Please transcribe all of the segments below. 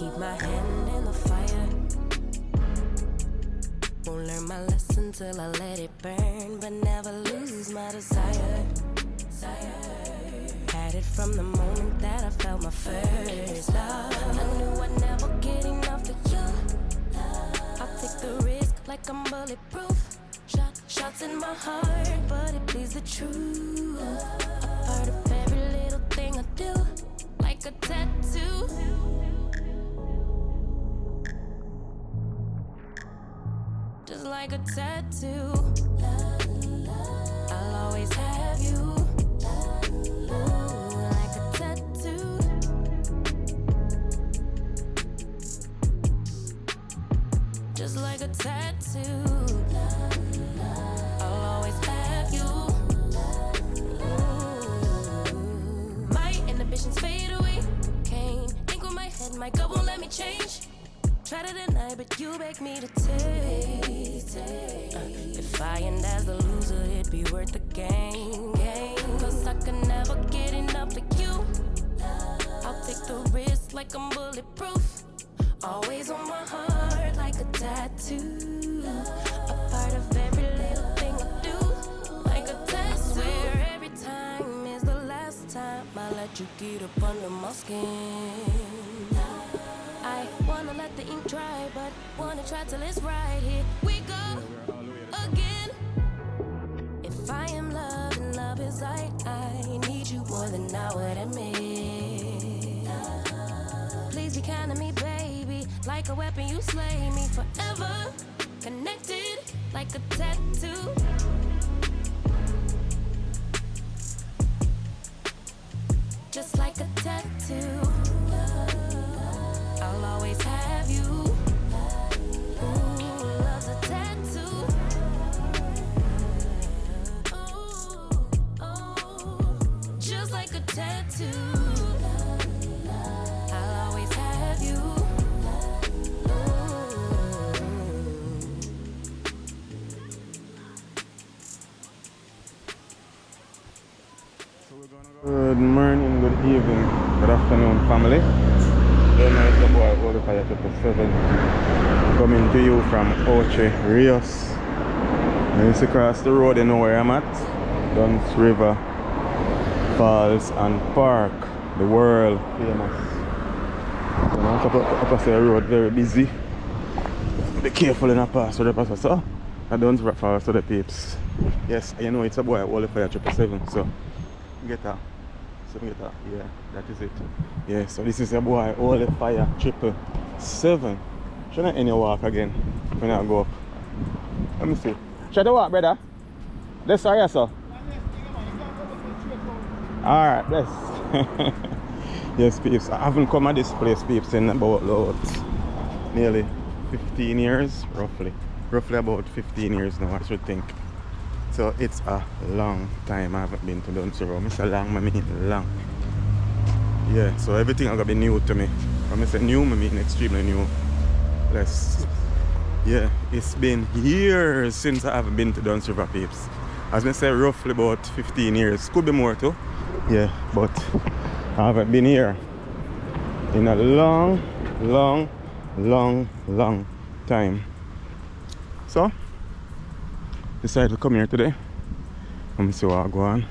keep my hand in the fire. Won't learn my lesson till I let it burn, but never lose my desire. Had it from the moment that I felt my first love. I knew I'd never get enough of you. I'll take the risk like I'm bulletproof. Shots in my heart, but it bleeds the truth. A part of every little thing I do, like a tattoo. Just like a tattoo. I'll always have you. Like a tattoo. Just like a tattoo. I'll always have you. My inhibitions fade away. Can't think with my head, my gut won't let me change. Try to deny, but you beg me to taste. If I end as the loser, it'd be worth the game. Cause I can never get enough of you. I'll take the risk like I'm bulletproof. Always on my heart like a tattoo. A part of every little thing I do, like a tattoo. I swear every time is the last time I let you get up under my skin. I wanna let the ink dry, but wanna try till it's right. Here we go again. If I am love and love is right, I need you more than I would admit. Please be kind to me, baby. Like a weapon, you slay me forever. Connected like a tattoo. Just like a tattoo. I'll always have you. Ooh, love's a tattoo. Just like a tattoo. I'll always have you. Good morning, good evening, good afternoon, family. Then it's the boy Ocho Rios coming to you from Ocho Rios. And it's across the road, you know where I'm at. Dunn River Falls and Park, the world famous. So now up the road, very busy. Be careful in a pass or the pass. So I don't River Falls to the peeps. Yes, you know it's a boy Ocho Rios 777. So get that. Yeah, that is it. Yeah, so this is a boy Ocho Rios 777. Should I any walk again when I go up? Let me see. Try to walk, brother. This area, sir. Alright, yes. Yes, peeps. I haven't come at this place, peeps, in about nearly 15 years, roughly. Roughly about 15 years now, I should think. So it's a long time I haven't been to Dunn River. I say long, I mean long. Yeah, so everything is going to be new to me. When I say new, I mean extremely new. Less. Yeah, it's been years since I haven't been to Dunn River, peeps. As I say, roughly about 15 years. Could be more too. Yeah, but I haven't been here in a long time. So decided to come here today. Let me see what I go on.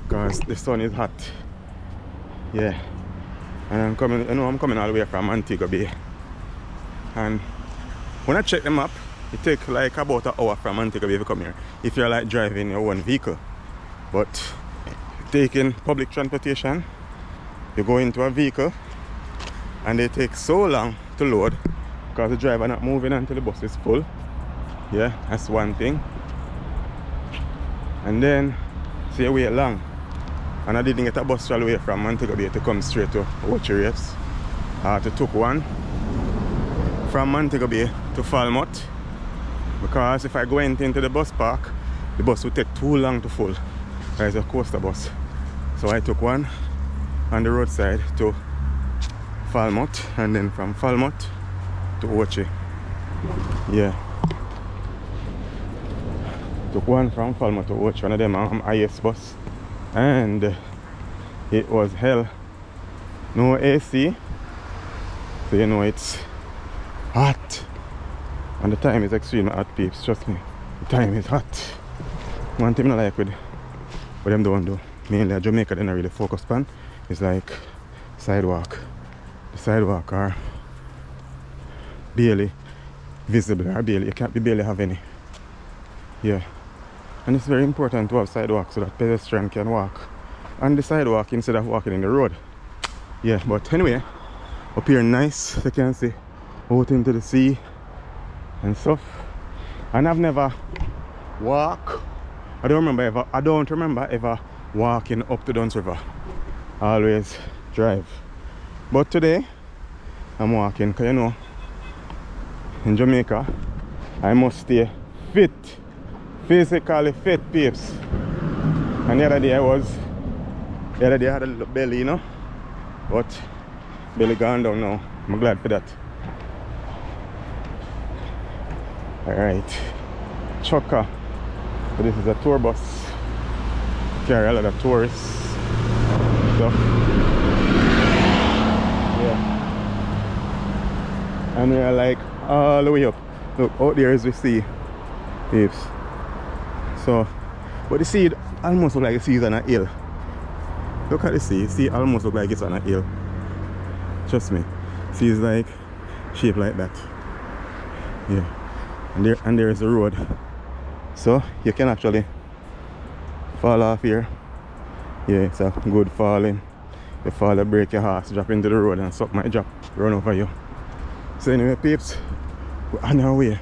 Because the sun is hot. Yeah. And I'm coming all the way from Montego Bay. And when I check the map, it takes like about an hour from Montego Bay to come here. If you're like driving your own vehicle. But taking public transportation, you go into a vehicle and they take so long to load because the driver not moving until the bus is full. Yeah, that's one thing. And then so you wait long. And I didn't get a bus all the way from Montego Bay to come straight to Ocho Rios. I had to took one from Montego Bay to Falmouth, because if I go into the bus park, the bus would take too long to full. There's a coaster bus. So I took one on the roadside to Falmouth, and then from Falmouth to Ocho. Yeah. Took one from Falmouth to Ocho, one of them IS bus. And it was hell. No AC. So you know it's hot. And the time is extremely hot, peeps, trust me. The time is hot. One thing I like with what them don't do, mainly at Jamaica they don't really focus on, is like sidewalk. The sidewalk are barely visible, or barely, you can't barely have any. Yeah. And it's very important to have sidewalk so that pedestrians can walk on the sidewalk instead of walking in the road. Yeah, but anyway, up here nice, you can see out into the sea and stuff. And I've never walked. I don't remember ever walking up to Dunn's River. I always drive. But today I'm walking because you know in Jamaica I must stay fit. Physically fit, peeps. And the other day I had a little belly, you know. But belly gone down now. I'm glad for that. Alright. Chocker. So this is a tour bus. Carry a lot of tourists. So yeah. And we are like all the way up. Look, out there as we see peeps. So, but the sea almost look like the sea is on a hill. Look at the sea. See, almost look like it's on a hill. Trust me. See, it's like shaped like that. Yeah. And there is a road. So you can actually fall off here. Yeah, it's a good falling. You fall, you break your horse, drop into the road, and something might drop, run over you. So anyway, peeps, we're on our way.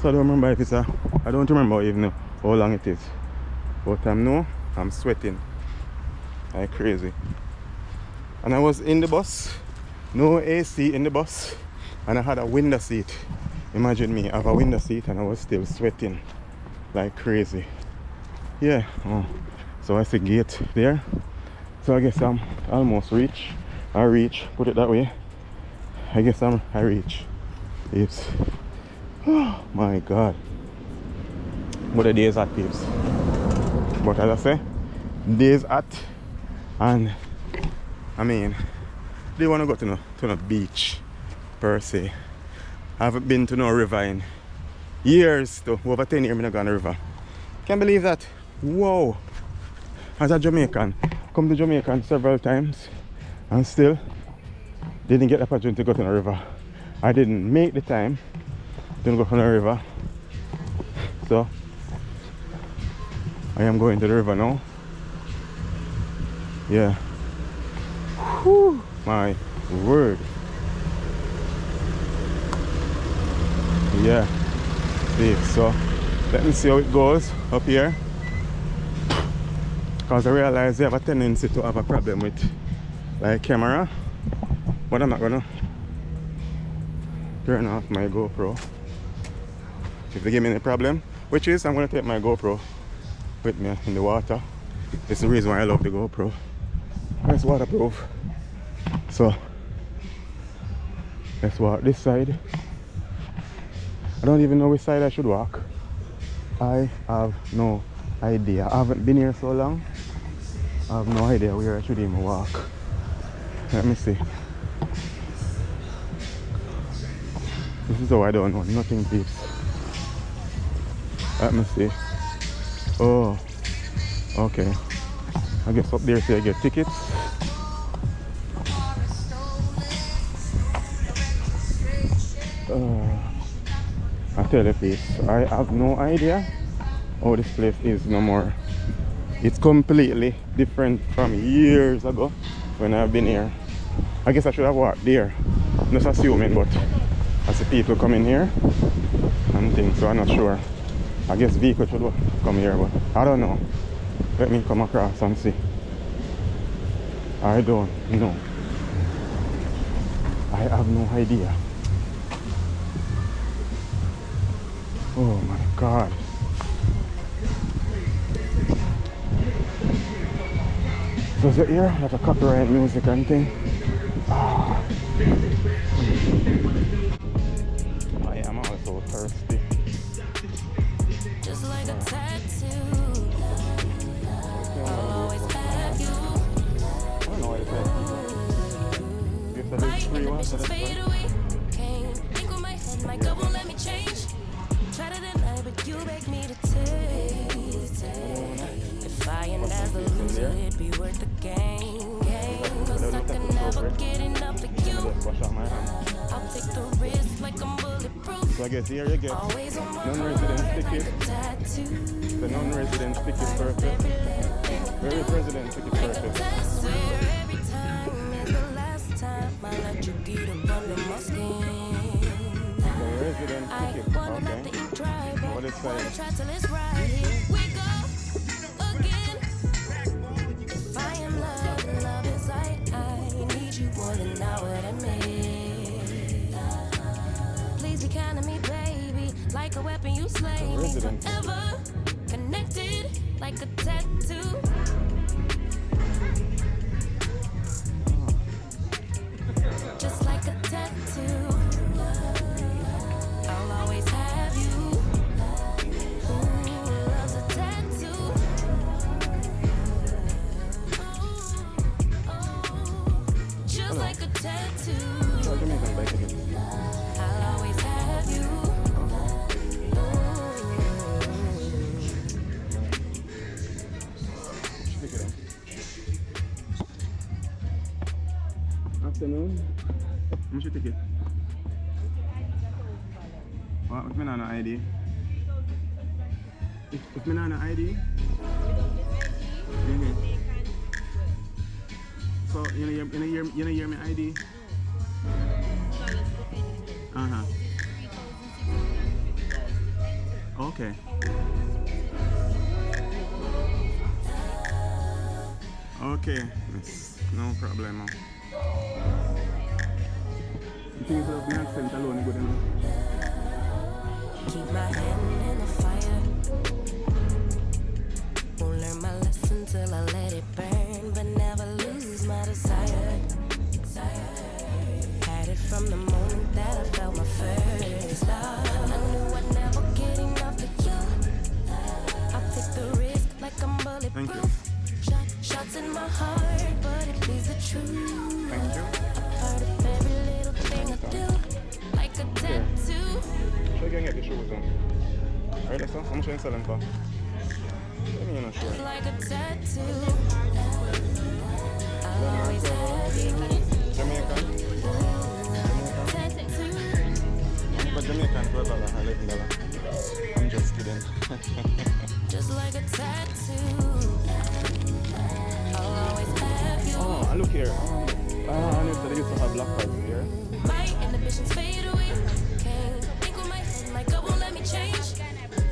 So I don't remember if it's I don't remember even how long it is. But I'm sweating like crazy. And I was in the bus, no AC in the bus, and I had a window seat. Imagine me, I have a window seat and I was still sweating like crazy. Yeah, so I see gate there. So I guess I'm almost reach. Put it that way. I guess I reach. It's, oh my God. But the day is hot, peeps. But as I say, day is hot. And I mean, they want to go to the beach per se. I haven't been to no river in years, over 10 years I've not gone to river. Can't believe that. Whoa. As a Jamaican, come to Jamaica several times and still didn't get the opportunity to go to the river. I didn't make the time to go to the river. So I am going to the river now. Yeah. Whew, my word. Yeah. See, so let me see how it goes up here. Because I realize they have a tendency to have a problem with like camera. But I'm not gonna turn off my GoPro if they give me any problem, which is I'm gonna take my GoPro with me in the water. It's the reason why I love the GoPro. It's waterproof. So let's walk this side. I don't even know which side I should walk. I have no idea. I haven't been here so long. I have no idea where I should even walk. Let me see. This is how I don't know nothing, peeps. Let me see. Oh, okay. I guess up there, so I get tickets. I tell you, peeps, I have no idea how this place is no more. It's completely different from years ago when I've been here. I guess I should have walked there. I'm just assuming, but I see people coming here and things, so I'm not sure. I guess vehicles should come here, but I don't know. Let me come across and see. I don't know. I have no idea. Oh my God. Does it hear like a copyright music and thing? Ah. I am also thirsty. Just like a tattoo, I'll always have you. I don't know what it is. If that is free one, so that's fine. there. it'd be worth the game. Cause I can never get enough of you. Wash out my hands. I'll take the risk like I'm bulletproof. So I guess here you get Always on my non-resident heart ticket. like a tattoo. The non-resident ticket perfect. Very resident ticket perfect. I swear every time is the last time I let you get up under my skin. The resident I ticket, wanna let the okay. ink dry, but What is wanna that? try till it's right. Here we go again. If I am love and love is light, I need you more than I would admit. Please be kind to me, baby, like a weapon you slay me Resident. forever. Connected like a tattoo. Just like a tattoo. I'll always have you. Ooh, love's a tattoo. Just like a tattoo. So Jamaican bike again. I'll always have you. Stick it in. Afternoon. How much you ticket? What if me not no ID? If me not no ID? So you know hear me ID? Okay. Okay, yes, no problem. You think it's my accent alone good enough? Keep my hand in the fire. Won't learn my lesson till I let it burn, but never lose my desire. Had it from the moment that I felt my first love. I knew I'd never get enough of you. I'll take the risk like I'm Thank you. bulletproof. Shots in my heart, but it please the truth. Thank you. Part of every little thing I do, like a tattoo. Sure you can get the shoes on. Alright, that's all. How much are you selling for? Let me know, sure. Like a tattoo. I'll always have you. Jamaican? Tattoo. But Jamaican $12, $11. I'm just kidding. Just like a tattoo. I'll always have you. Oh, look here. I need to used to have black cards here. My inhibitions fade away. Can't think with my head, my gut won't let me change.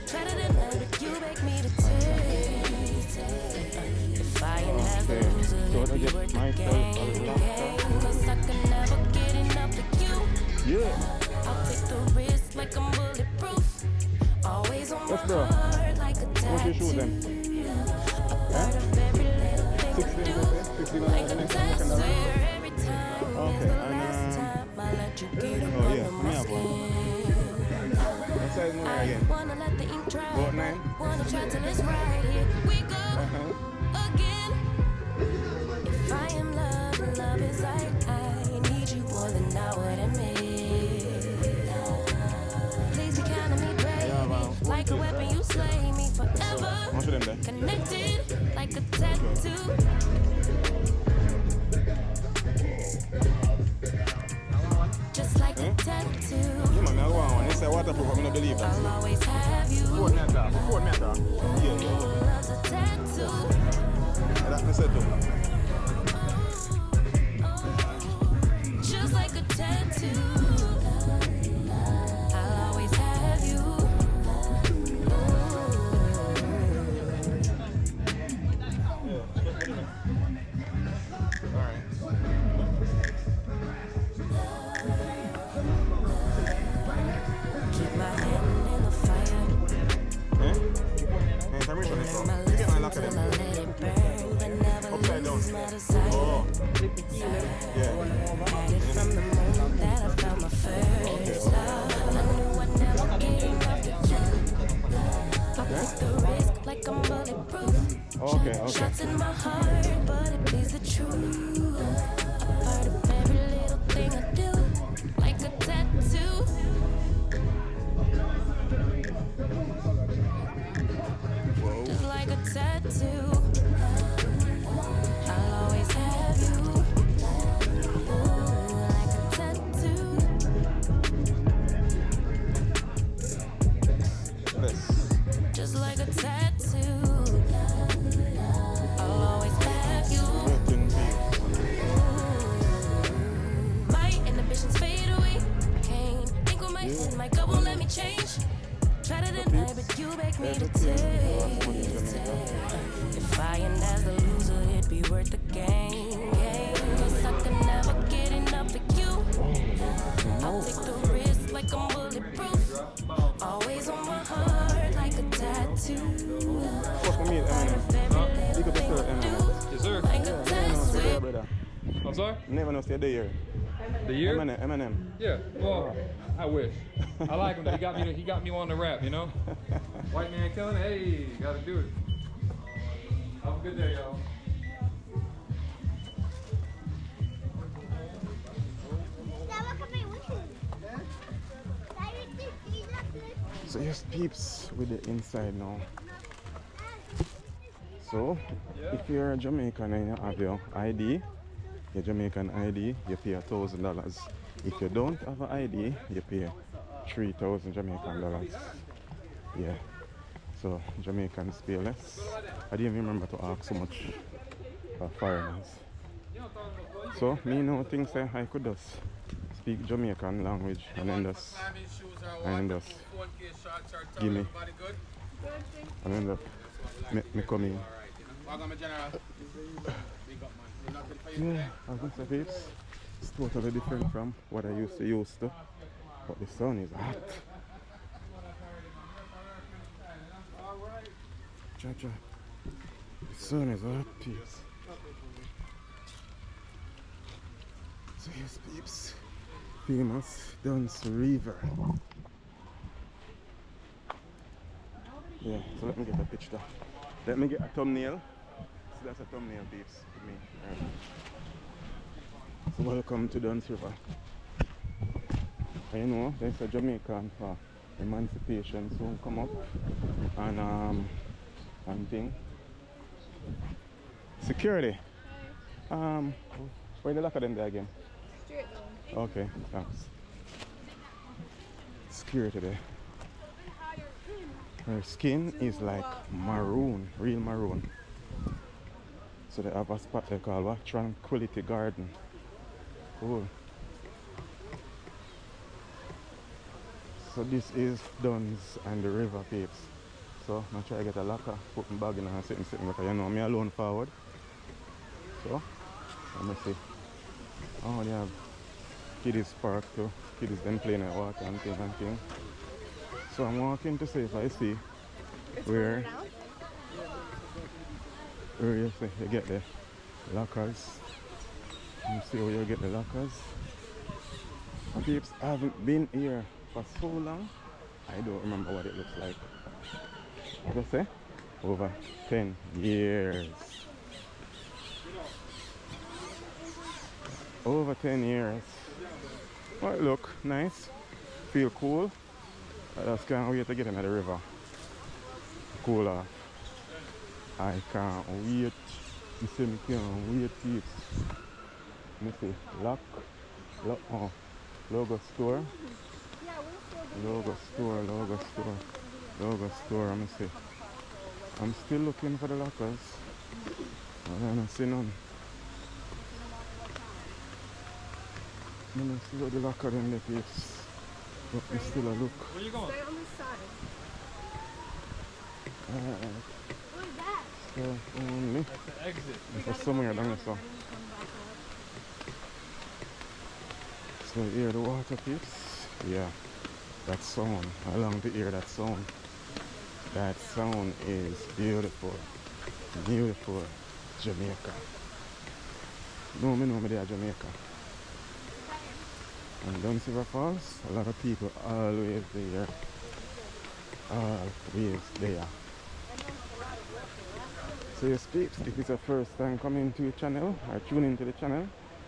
Try to deny, but you beg me to taste. If I ain't have the loser, So it'd I be get worth the myself a black game. Cause I can never get enough of you. Yeah. I'll take the risk like I'm bulletproof. Always on my Yes, bro. heart like a How much you shoot tattoo. them? A part of every little thing I 16, do. 16 Like a $16. tattoo. Swear every time is Okay, the and, last time I let you get up oh, yeah, under me my have one. skin. What size more I again? wanna let the ink dry, About 9? wanna try till it's right. Here we go again. If I am love, and love is like I need you more than I would admit. Please be kind to me, baby, like a weapon you slay me How forever. much of them there? Connected like a tattoo. Just like a tattoo. Yeah, man, I want one. They say waterproof, I'm not believe that. I'll always have you. 4 meter. 4 meter. Yeah, yeah. Love's a tattoo. That's me said too. Just like a tattoo. I'll always have you. Alright. Keep my hand in the fire. Eh? Hey, come here, Learn Tony. my You get my lock lesson of till I them. let it burn, but never Upside down. lose my desire. Oh. Yeah. Had it from the moment that I felt my first love. I knew I'd never get enough of you. I'll take the risk like I'm bulletproof. Okay, okay. Shots in my heart, but it please the truth. A part of every little thing I do, like a tattoo. Whoa. Just like a tattoo. change. Try to deny, but you beg me to taste. If I end as the loser, it'd be worth the game. Cause I can never get enough of you. I'll take the risk like I'm bulletproof. Always on my heart like a tattoo. Fuck me, Big up yourself, Yes, sir. Like a test whip. brother. I'm sorry? Never know say the year. The year? Eminem. Yeah. Well, I wish. I like him. He got me on the rap, you know? White man killing it. Hey, gotta do it. Have a good day, y'all. So yes, peeps with the inside now. So if you're a Jamaican and you have your ID, your Jamaican ID, you pay $1,000. If you don't have an ID, you pay 3,000 Jamaican dollars. Yeah. So Jamaicans pay less. I didn't even remember to ask so much for foreigners. So me know things that I could just speak Jamaican language and then just give me and then just me come in. Yeah, I can say peeps, it's totally different from what I used to, but the sun is hot. Cha-cha. The sun is hot, peeps. So yes, peeps, famous Dunn's River. Yeah, so let me get a picture. Let me get a thumbnail. So that's a thumbnail, peeps, with me. So welcome to Dunn's River. And you know, there's a Jamaican emancipation soon come up, and thing. Security. Where the locker them there again? Straight down. Okay, thanks. Security there. Her skin is like maroon, real maroon. So they have a spot they call what? Tranquility Garden. Cool. So this is Dunn's and the river, peeps. So I'm try to get a locker, put my bag in and sitting because you know me alone forward. So let me see. Oh, they have kiddies park too. Kiddies then playing in the water and thing. So I'm walking to see if I see where you see you get the lockers. You see where you get the lockers. And peeps, I haven't been here for so long. I don't remember what it looks like. What do I say? Over 10 years. Over 10 years. Oh, it look nice. Feel cool. I just can't wait to get into the river. Cool off. I can't wait. You see me can't wait, peeps. Let me see. Logo store. Logo store. Let me see. I'm still looking for the lockers. I don't see none. Let me see what the locker in the peeps. But we still a look. Where you going? Stay on this side. What is that? So only. That's the exit. There's somewhere down there. So you hear the water, peeps? Yeah. That sound. I long to hear that sound. That sound is beautiful. Beautiful Jamaica. No, me know me there Jamaica. And Dunn's River Falls, a lot of people always there. Always there. So yes, peeps, if it's your first time coming to your channel or tuning into the channel,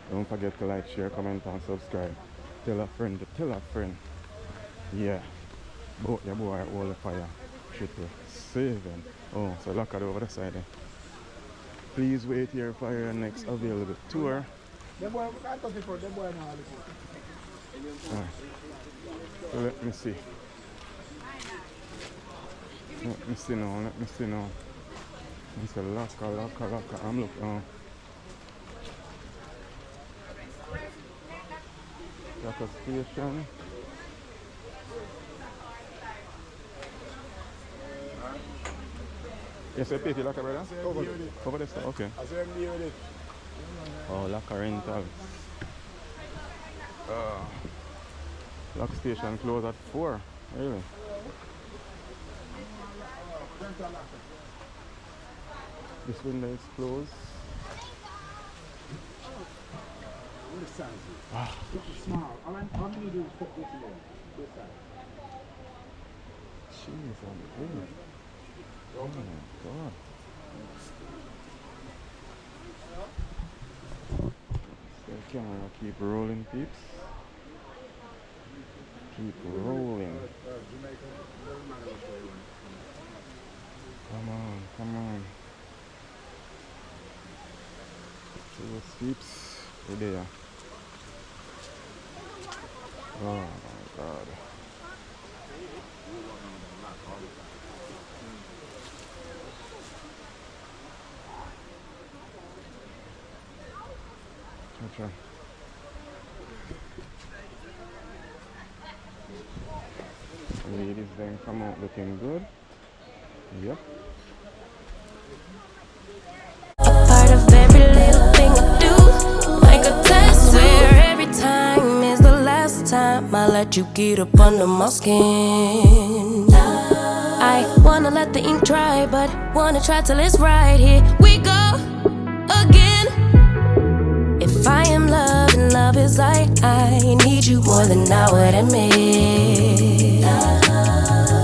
don't forget to like, share, comment and subscribe. Tell a friend to tell a friend. Yeah. Boat your boy all the fire. 777. Oh, so lock it over the side there. Please wait here for your next available tour. So let me see. Let me see now. It's a locker. I'm looking. Locker station. Yes, you pay for locker, brother? Over the store, okay. Oh, locker rental. Lock station closed at 4. Really? This window is closed. Ah. Small. All I need to do is put this in this side. Jeez, I'm good. Oh my god. So the camera keep rolling, peeps. Keep rolling. Jamaica, doesn't matter which way you want. Come on, come on. See those peeps? They're there. Oh my god. Okay. Ladies then come out looking good. Yep. A part of every little thing I do, like a test. Swear every time is the last time I let you get up under my skin. I wanna let the ink dry, but wanna try till it's right. Here we go again. If I am love and love is light, I need you more than I would admit.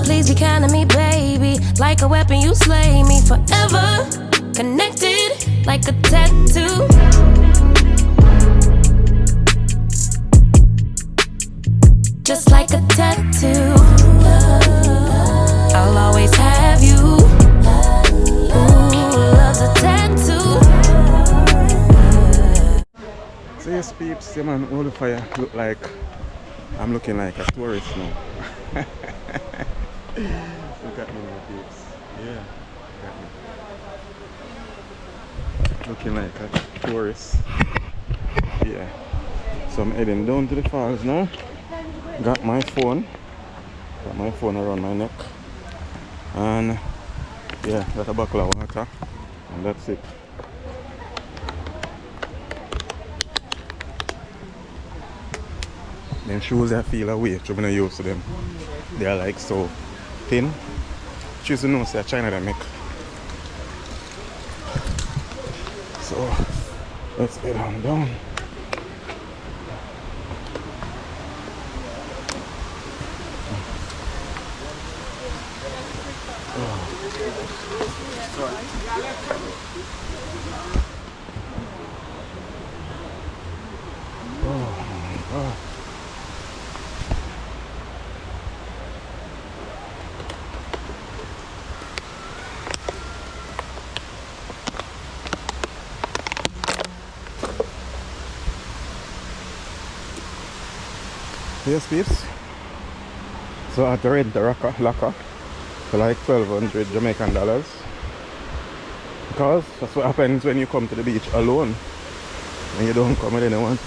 Please be kind to me, baby. Like a weapon, you slay me forever. Connected like a tattoo. Just like a tattoo. I'll always have you. Ooh, love's a tattoo. So yes peeps, see man, all the fire look like I'm looking like a tourist now. Look at me now peeps. Yeah, look at me. Looking like a tourist. Yeah. So I'm heading down to the falls now. Got my phone around my neck. And yeah, got a bottle of water. And that's it. Them shoes I feel away, I'm not used to them. They are like so thin. Choose to know say China they make. So let's get on down. Yes peeps, so I had to rent the locker for like 1,200 Jamaican dollars, because that's what happens when you come to the beach alone and you don't come with anyone.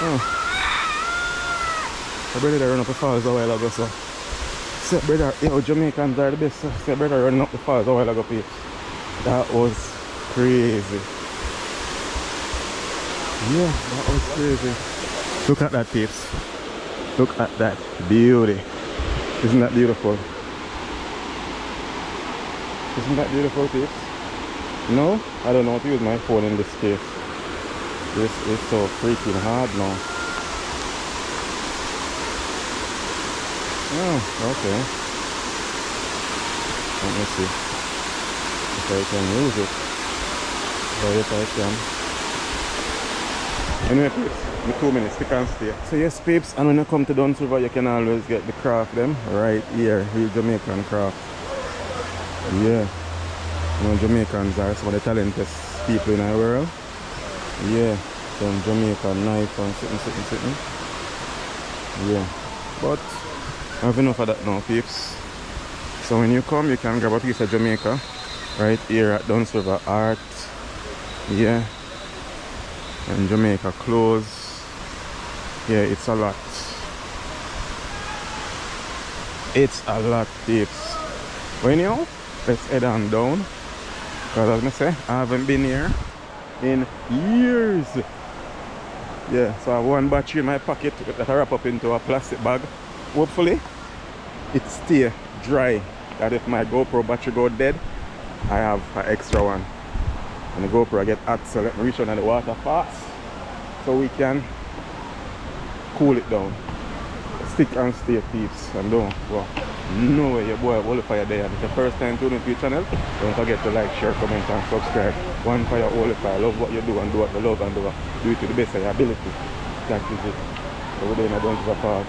Oh, my brother run up the falls a while ago, so say brother, yo, Jamaicans are the best. So say brother running up the falls a while ago, peeps. That was crazy. Yeah, that was crazy. Look at that peeps. Look at that beauty. Isn't that beautiful? Isn't that beautiful peeps? No? I don't know how to use my phone in this case. This is so freaking hard now. Oh, okay. Let me see if I can use it. Oh yes I can. Anyway peeps, in 2 minutes we can stay. So yes peeps, and when you come to Dunn River you can always get the craft them right here, real Jamaican craft. Yeah. You know Jamaicans are some of the talented people in the world. Yeah. Some Jamaican knife and sitting. Yeah. But I have enough of that now peeps. So when you come you can grab a piece of Jamaica right here at Dunn River Art. Yeah. And Jamaica clothes. Yeah, it's a lot. It's a lot peeps. But anyhow, let's head on down. Because as I say, I haven't been here in years. Yeah, so I have one battery in my pocket that I wrap up into a plastic bag. Hopefully, it stay dry. That if my GoPro battery go dead, I have an extra one. And the GoPro get hot, so let me reach on the water fast so we can cool it down. Stick and stay, peeps, and don't go nowhere. Your boy Holy Fire there. And if it's the first time tuning to your channel, don't forget to like, share, comment, and subscribe. One Fire, Holy Fire. Love what you do and do what you love and do it to the best of your ability. That is it. So we're doing a bunch of park.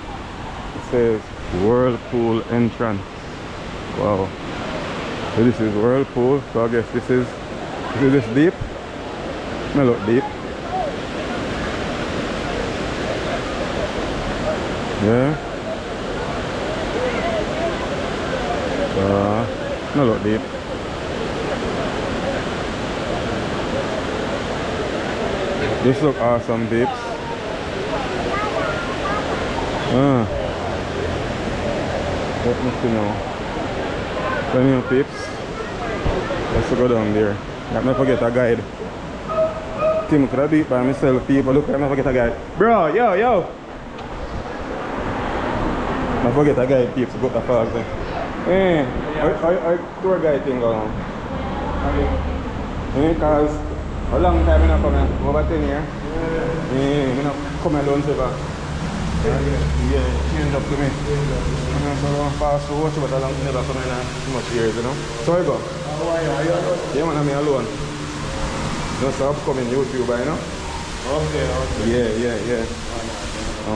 It says Whirlpool entrance. Wow. So this is Whirlpool. So I guess this is this deep. It look deep. Yeah. No look deep. This look awesome, peeps. Let me see now. Let me know, peeps. Let's go down there. Let me forget a guide. Tim, could I do it by myself, people? Look, let me forget a guide. Bro, yo! I forget a guide, peeps, go the fog there. Hey, I tour guide thing going on. Because a long time I not come here, over 10 years. I not come alone ever. Yeah, change up to me. I'm going to pass through, but I never come in too much years, you know. So I go. Yeah, man, I'm alone. Just upcoming YouTuber, you know. Okay. Yeah.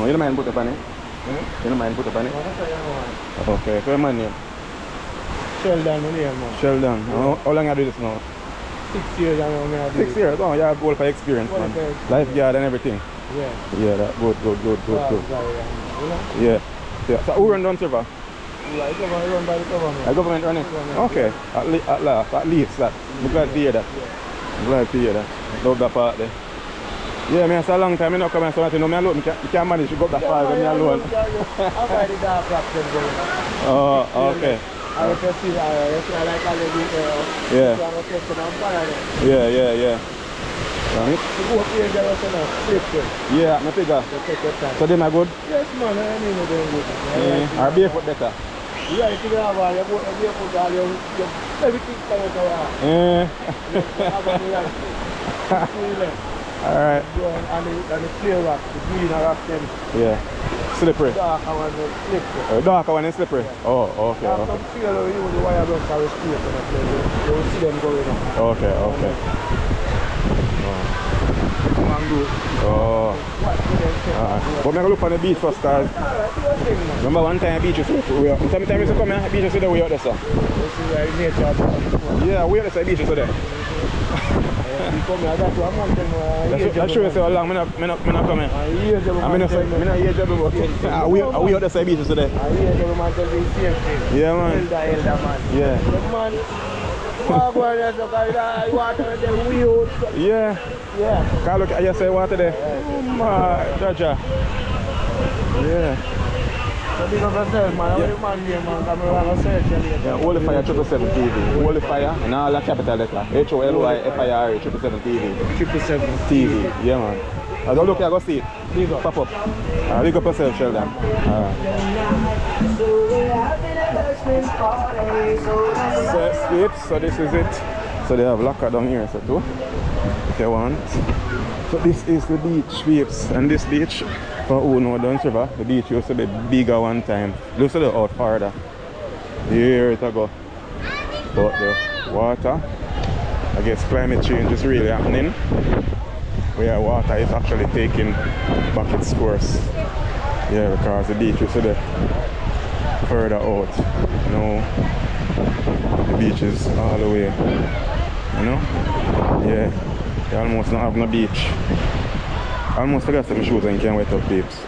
You don't mind put up on it? You don't mind put up on it? Okay, what's my name? Sheldon, man. Sheldon. How long have you do this now? 6 years I'm 6 years? Oh, you have goal for experience, man. Lifeguard and everything. Yeah, that good. Yeah. So who run Dunn server? Like run by the government. The government running? Okay. At least that. I'm glad to hear that. I'm glad to hear that. Love that part there. Yeah, man, it's a long time I don't come and so you know me alone. You can't manage to go up that far when you're alone. I've got the dark captain going. Oh, okay. I like all the details. Yeah. Yeah. Right. Go up here, there was slippery. Yeah, my figure. So them are good? Yes, man, I mean they're good. Are barefoot better? Yeah, you can have all your barefoot, all your everything coming around. Alright. And the clear rock, the green rock then. Yeah. Slippery. Darker one is slippery. Darker one is slippery? Oh, okay. Some feel you use the wire run for a straight and you will see them going up. Okay. Oh. But I'm going to look on the beach first, guys. Remember one time the beach is where sometimes you used to come here, the beach is there way out there, sir. This is where nature. Yeah, way out there, the beach is there. That's true, so long, I'm not coming. I'm not here to do it. We out there, the beach is there. Yeah, man. Yeah. Yeah. Can't look at you say water there. Jaja. Yeah. Yeah, Holy Fire 777 TV. Holy Fire and all the capital letter. HOLYFIRE 777 TV. 777 TV. Yeah, man. I don't look here, go see it. Pop up. Big up yourself, Sheldon. So this is it. So they have locker down here, so too, if you want. So this is the beach, peeps. And this beach, for who know Dunn River, the beach used to be bigger one time. Look at the out farther. Here it go. But the water, I guess climate change is really happening. Where water is actually taking back its course. Yeah, because the beach used to be further out. You know, the beach is all the way. You know? Yeah. You almost don't have no beach. I almost forgot some shoes and you can't wet up, peeps.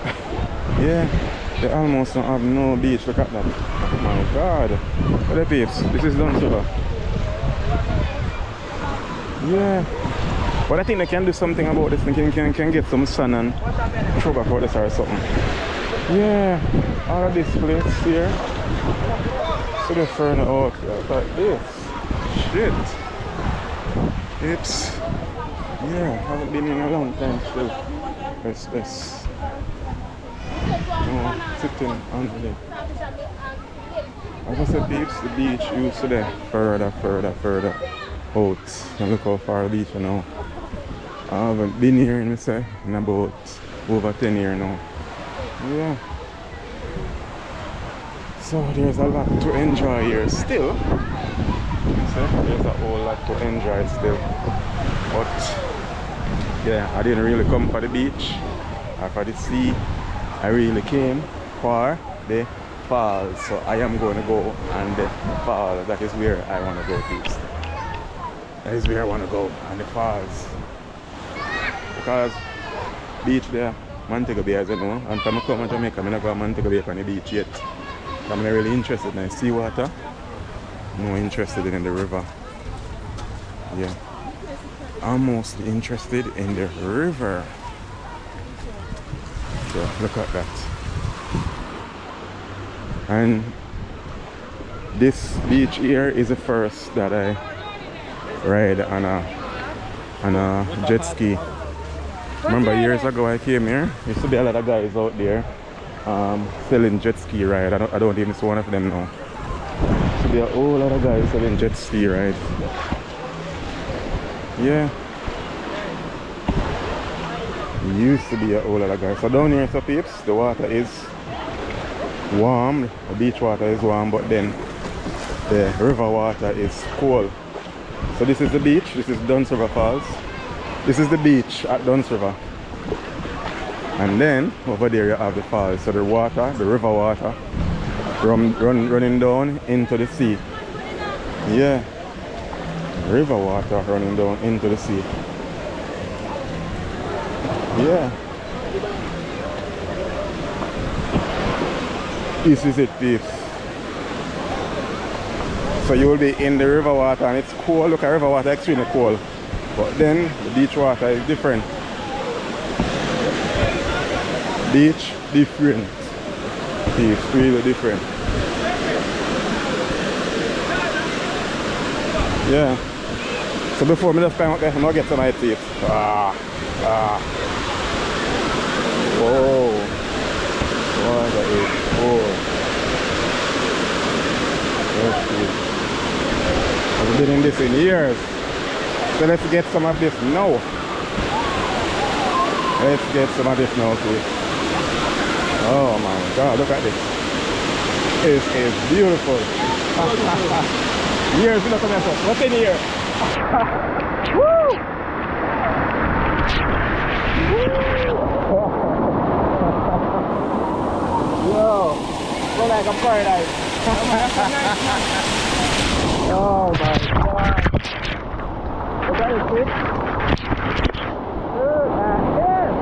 Yeah. They almost don't have no beach. Look at that. Oh my god. What are peeps? This is Dunn River. Yeah. But I think they can do something about this. They can get some sun and throw back out this or something. Yeah. All of this place here. So they're throwing it out like this. Shit. It's, yeah, haven't been in a long time still. It's sitting on the lake. As I said, peeps, the beach used to there further out. And look how far the beach is now. I haven't been here in about over 10 years now. Yeah. So there's a lot to enjoy here still. There's a whole lot to enjoy still. But yeah, I didn't really come for the beach or for the sea. I really came for the falls. So I am going to go on the falls. That is where I want to go to. That is where I want to go, on the falls. Because beach there, Montego Bay, as you know, and from I come to Jamaica, I'm not going to Montego Bay on the beach yet. I'm not really interested in the seawater. I'm more interested in the river. Yeah. I'm mostly interested in the river. So look at that. And this beach here is the first that I ride on a jet ski. Remember years ago I came here, used to be a lot of guys out there selling jet ski ride. I don't even see one of them now. Used to be a whole lot of guys selling jet ski ride. Yeah. Used to be a whole lot of guys. So down here, so peeps, the water is warm, the beach water is warm, but then the river water is cold. So this is the beach, this is Dunn River Falls. This is the beach at Dunn River. And then over there you have the falls. So the water, the river water, running down into the sea. Yeah. River water running down into the sea. Yeah. This is it, peeps. So you will be in the river water and it's cold. Look at river water, extremely cold. But then the beach water is different. Beach different. It's really different. Yeah. So before me just climb up there, I'm gonna get some of my teeth. Oh. Water is cold. I've been in this in years. So let's get some of this now. Let's get some of this now, please. Oh my God, look at this. This is beautiful. Years we look at this. What's in here? Woo! Yo, look like a paradise. Oh my God. Look at this, kid. Look at this.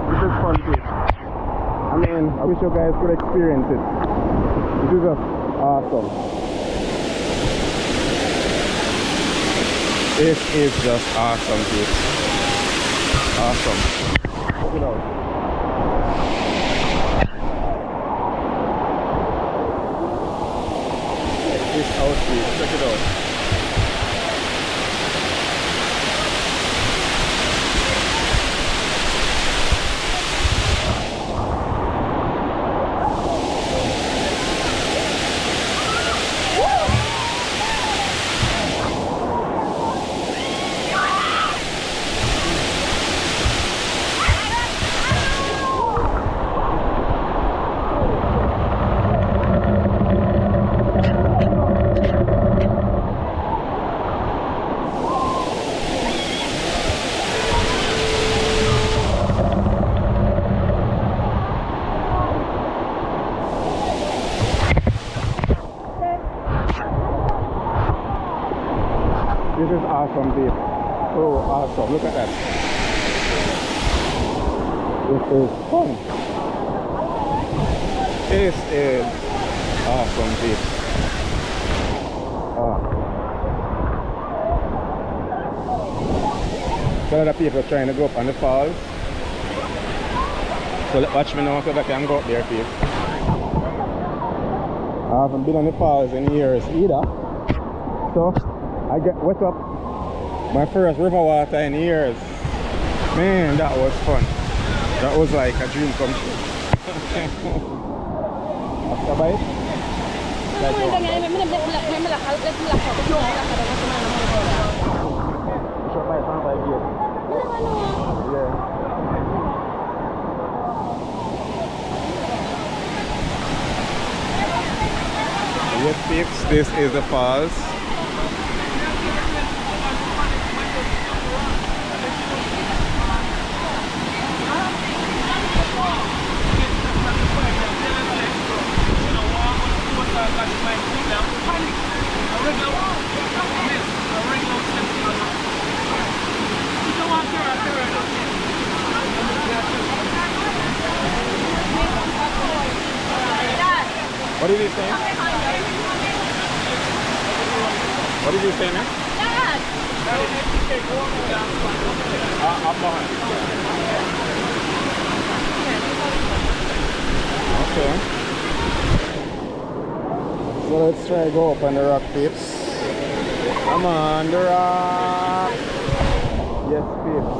This is fun, kid. I mean, I wish you guys could experience it. This is just awesome. This is just awesome, dude. Awesome. Check it out. Check this out, dude. Check it out. This is awesome, dude. Oh, awesome. Look at that. This is fun. This is awesome, dude. So a lot of people trying to go up on the falls. So watch me now so that I can go up there, people. I haven't been on the falls in years either. So I get wet up my first river water in years. Man, that was fun. That was like a dream come true. After bite? Yes, peeps, this is the falls. What did he say? What did you say, man? Up behind. Okay. So let's try to go up on the rock, peeps. I'm on the rock. Yes, peeps.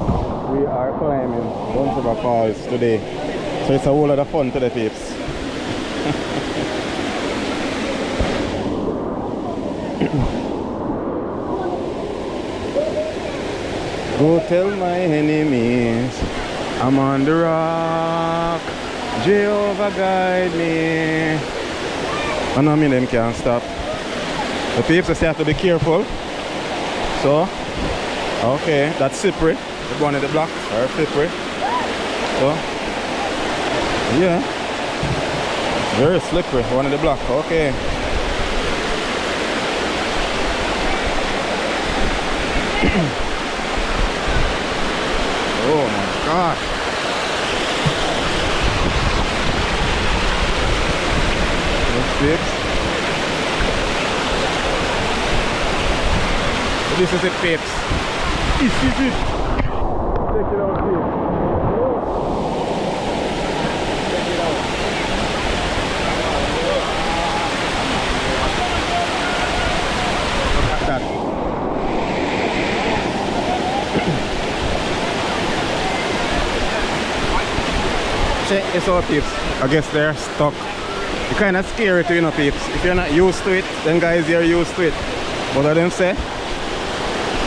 We are climbing Dunn Falls today. So it's a whole lot of fun today, peeps. Go tell my enemies I'm on the rock. Jehovah guide me. I know me them can't stop. The peeps just have to be careful. So, okay, that's slippery. The one in the blocks are slippery. So, yeah, very slippery. One in the block. Okay. Oh my God. This is it, peeps. This is it. Check it out, peeps. Check it out. Look at that. Check this out, peeps. I guess they're stuck. It's kind of scary to, you know, peeps. If you're not used to it, then guys, you're used to it. But I them say,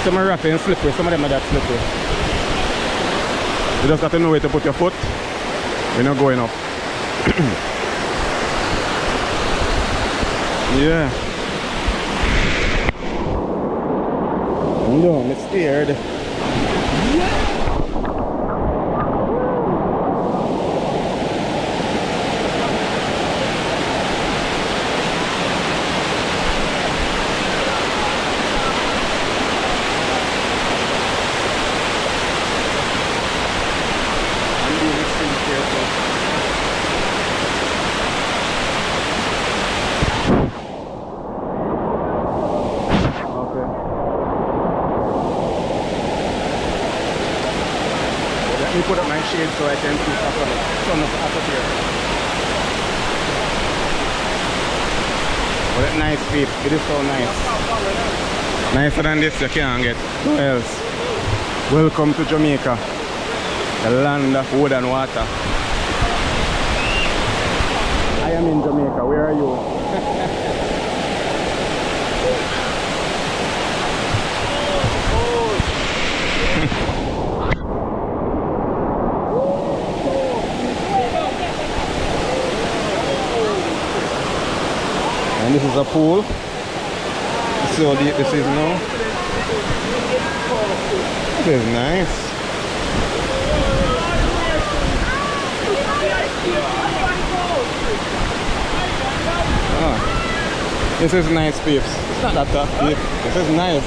some are rocky and slippery, some of them are that slippery. You just got to know where to put your foot when you're going up. Yeah. No, I'm scared. Let me put up my shade so I can see properly. Sun up here. What a nice peep. It is so nice. Nicer than this you can't get. Who else? Welcome to Jamaica, the land of wood and water. I am in Jamaica. Where are you? And this is a pool. See how deep this is now. This is nice. Ah, this is nice, peeps. It's not that tough, peeps. This is nice.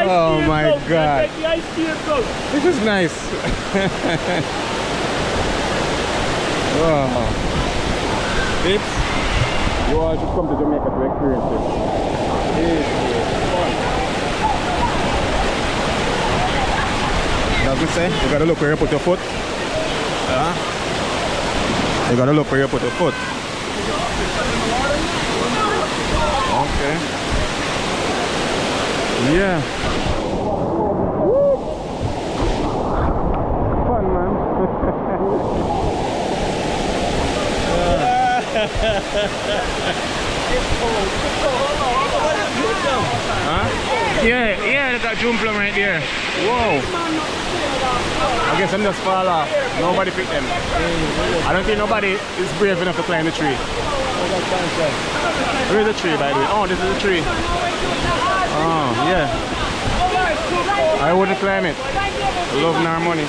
Oh my God. This is nice. Wow. Peeps, you all should come to Jamaica to experience this. It is fun. me say? You gotta look where you put your foot. You gotta look where you put your foot. Okay. Yeah. Woo. Fun, man. Huh? Yeah, they got jump plum right there. Whoa. I guess I'm just fall off. Nobody picked them. I don't think nobody is brave enough to climb the tree. Where is the tree, by the way? Oh, this is the tree. Oh, yeah. I wouldn't climb it. Love nor money.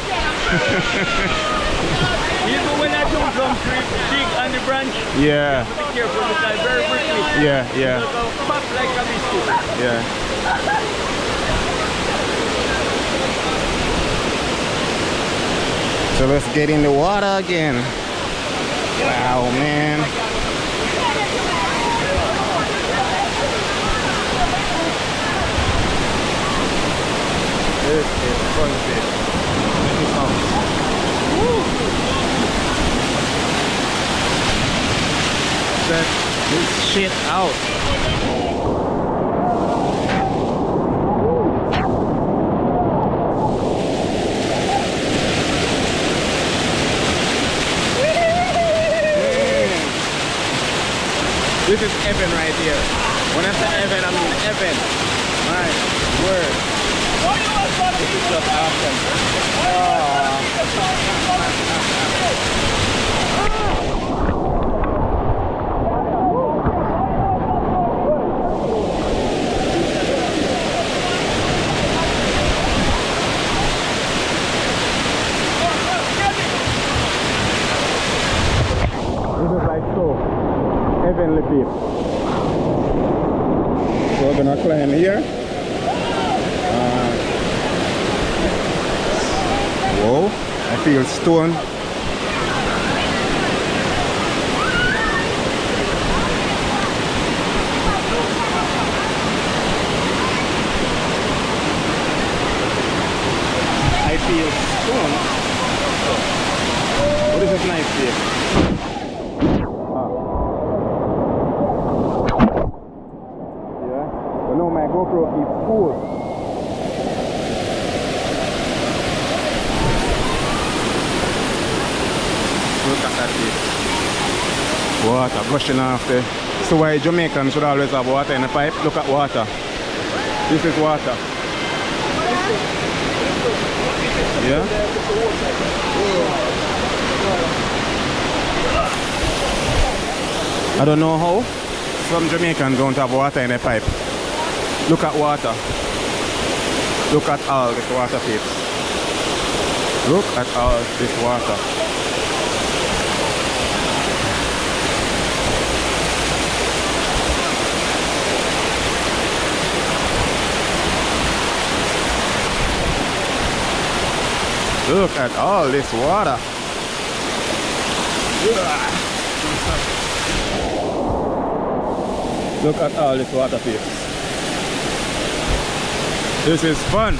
Even when I jump from tree, dig on the branch, Yeah. be careful because very quickly. Yeah, yeah. It'll go pop like a biscuit. Yeah. So let's get in the water again. Wow, man. This is fun shit. Let me come. Check this shit out. This is heaven right here. When I say heaven, I mean heaven. My word. This is just awesome. This is like so heavenly people. So we're gonna climb here. Whoa, I feel stone. I feel stone. What is this nice here? No, my GoPro is full. Look at that bit. Water gushing off there. So why Jamaicans should always have water in the pipe? Look at water. This is water. Yeah? I don't know how. Some Jamaicans don't have water in their pipe. Look at water. Look at all this water, peeps. Look at all this water. Look at all this water. Look at all this water, peeps. This is fun.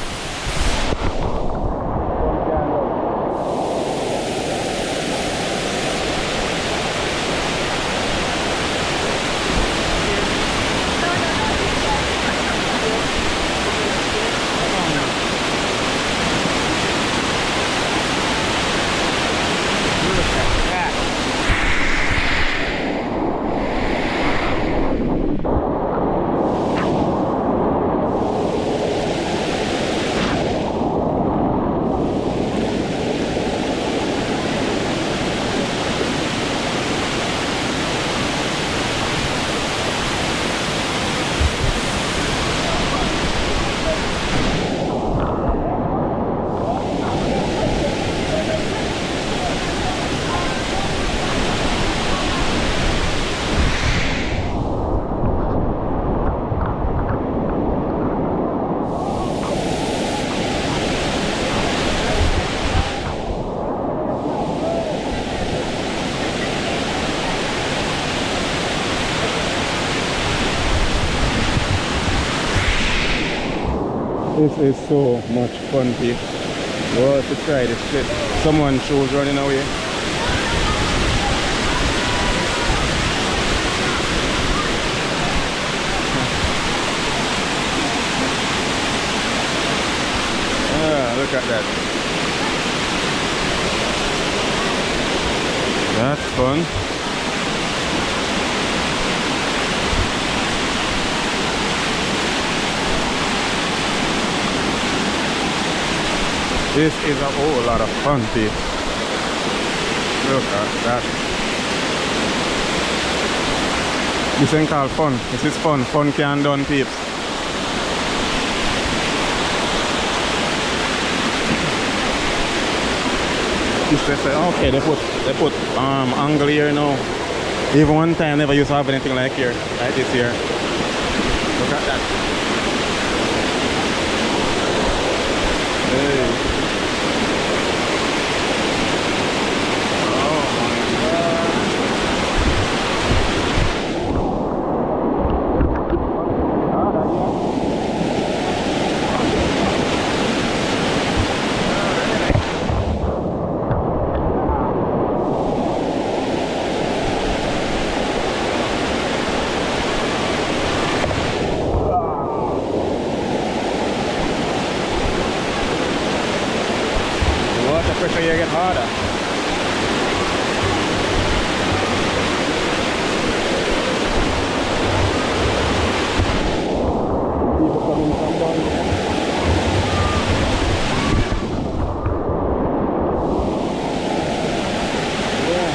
This is so much fun, people. Well, to try this shit. Someone shows running away. Ah, look at that. That's fun. This is a whole lot of fun, peeps. Look at that. This ain't called fun. This is fun. Fun can done, peeps. Okay, they put angle here now. Even one time I never used to have anything like here, like this here. Look at that. Hey. Pressure here get harder. People coming from down here. Yeah.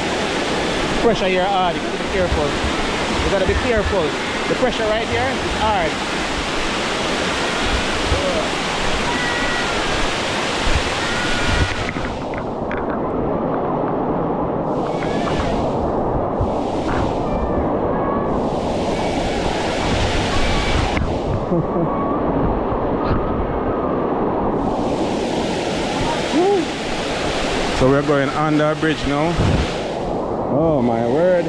Pressure here hard, you gotta be careful. You gotta be careful. The pressure right here is hard. So we're going under a bridge now. Oh my word.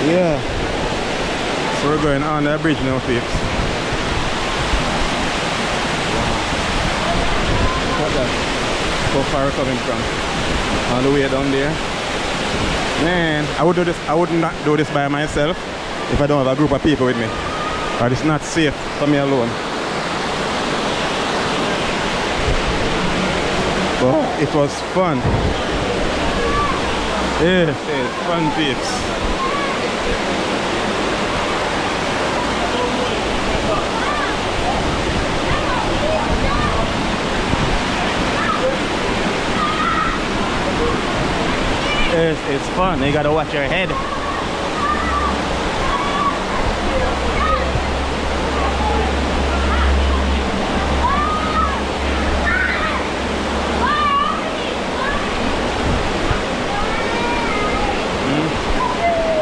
Yeah. So we're going under a bridge now, peeps. How far we're coming from? All the way down there. Man, I would not do this by myself if I don't have a group of people with me. But it's not safe for me alone. But it was fun. Yes, yes, fun, peeps. It's fun. You gotta watch your head.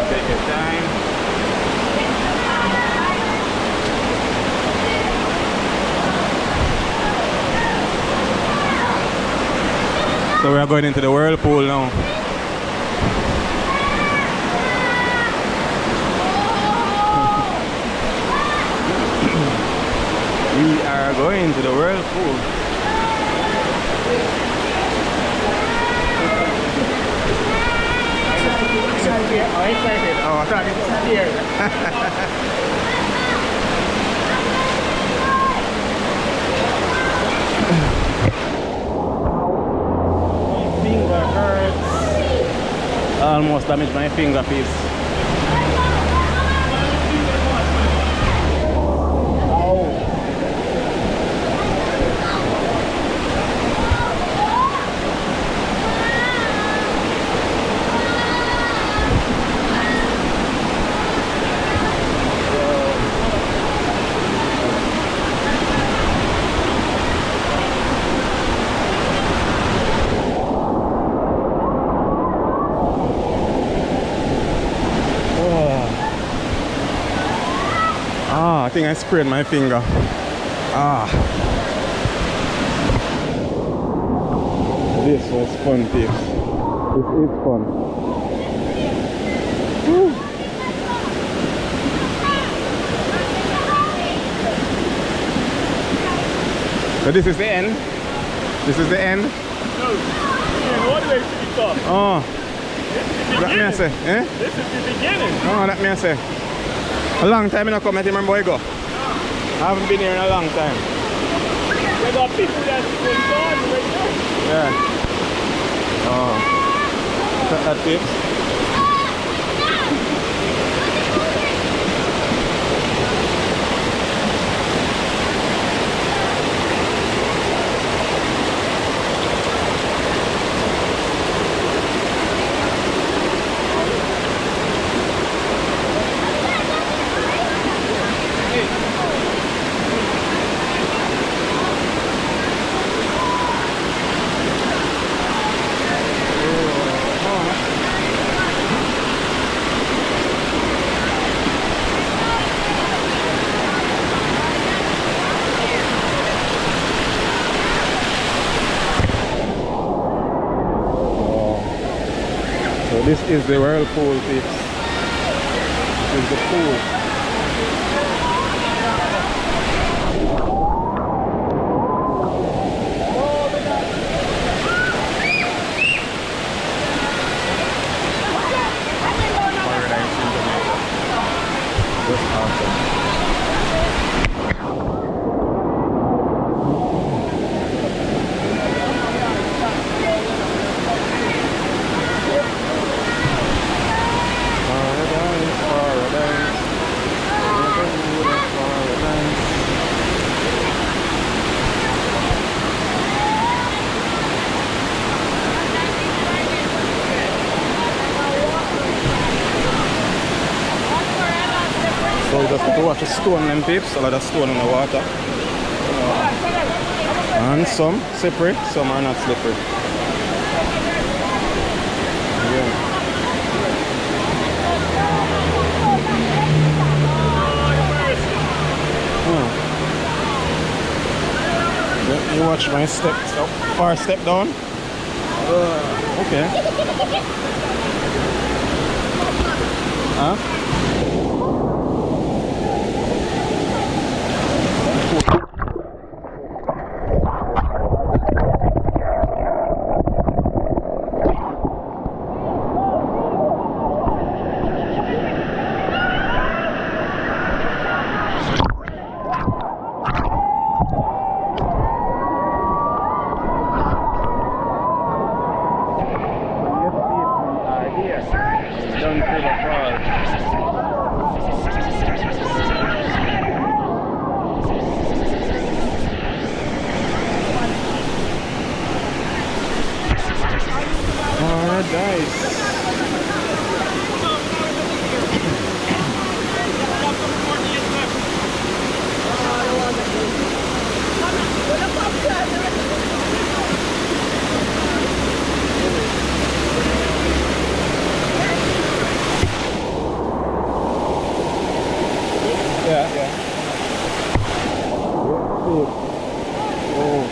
Take your time. So we are going into the whirlpool now. We are going to the whirlpool. Excited. Oh, I thought it was here. My finger hurts. I almost damaged my finger piece. I think I sprayed my finger. Ah. This was fun, peeps. This is fun. Woo. So this is the end? This is the end? No, all the way to the top. Oh. That me I say, eh? This is the beginning. Oh, that me I say. A long time I don't come, I remember where I go. I haven't been here in a long time. There got people that going on right there. Yeah. Oh. That tips. So this is the whirlpool, peeps. This is the pool. Paradise in Jamaica. Just awesome. So you just have to watch a stone and peeps, a lot of stone in the water. And some slippery, some are not slippery. Yeah. Yeah, you watch my step up, or step down. Okay. Huh? Dunn Paradise. Yeah, yeah. Oh,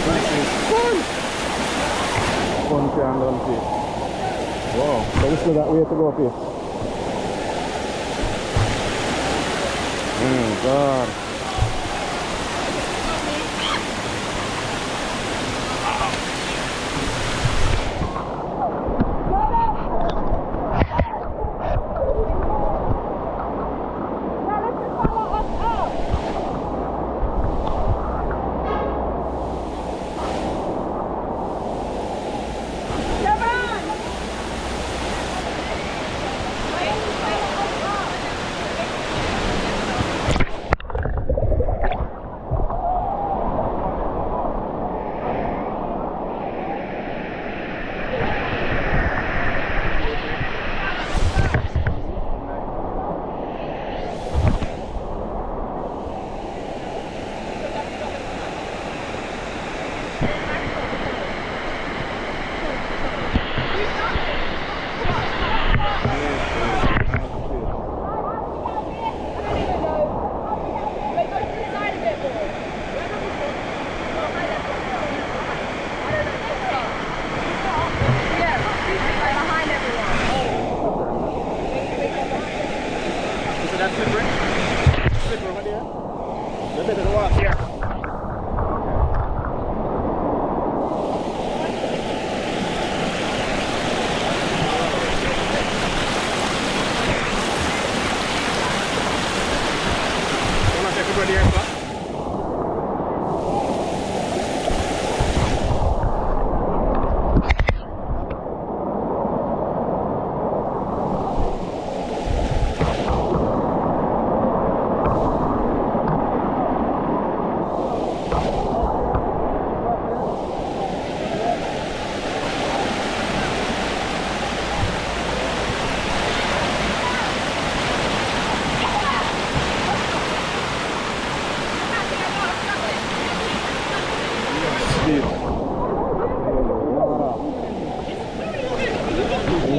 this is fun. Fun can done here. Wow, so we still got way to go up here. Oh God.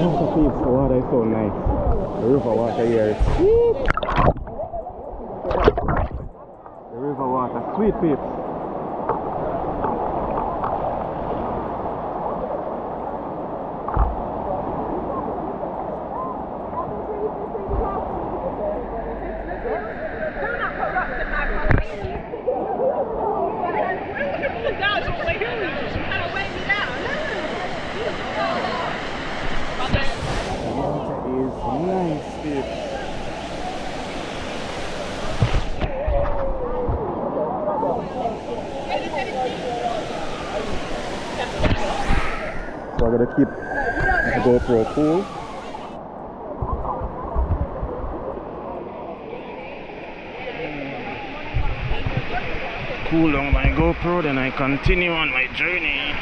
water peeps, the water is so nice. The river water here is sweet. The river water, sweet peeps. So I'm gonna keep the GoPro cool. Cool down my GoPro, then I continue on my journey.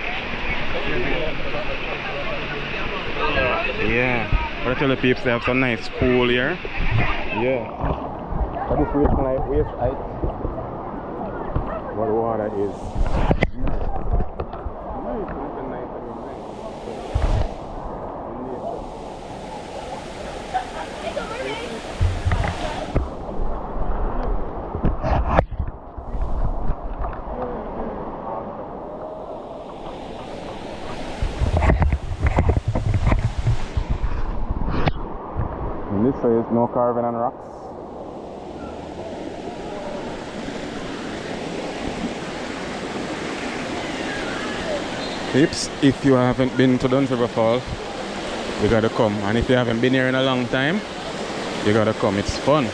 Yeah, but I tell the peeps they have some nice pool here. Yeah, but this waist height. But the water is and this says no carving on rocks. Peeps, if you haven't been to Dunn Fall, you gotta come. And if you haven't been here in a long time, you gotta come. It's fun.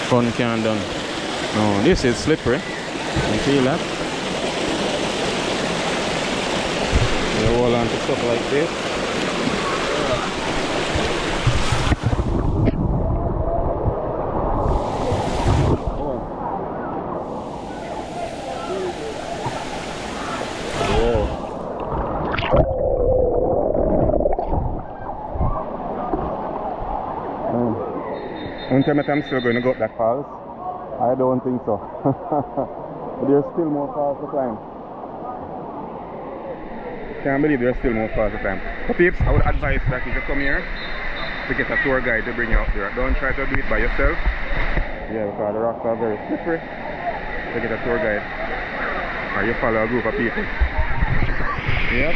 Fun can't done. No, this is slippery. You feel that? You hold on to stuff like this. Don't tell me I'm still going to go up that falls. I don't think so. But there's still more falls to climb. Can't believe there's still more falls to climb. So peeps, I would advise that if you come here to get a tour guide to bring you up there. Don't try to do it by yourself. Yeah, because the rocks are very slippery. To get a tour guide. Or you follow a group of people. Yep.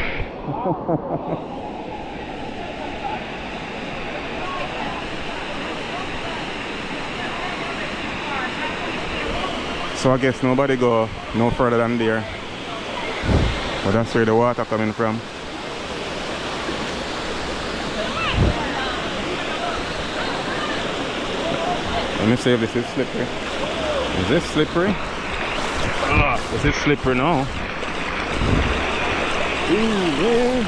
So I guess nobody go no further than there. But that's where the water coming from. Let me see if this is slippery. Is this slippery? Ah, is this slippery now? Ooh, yeah.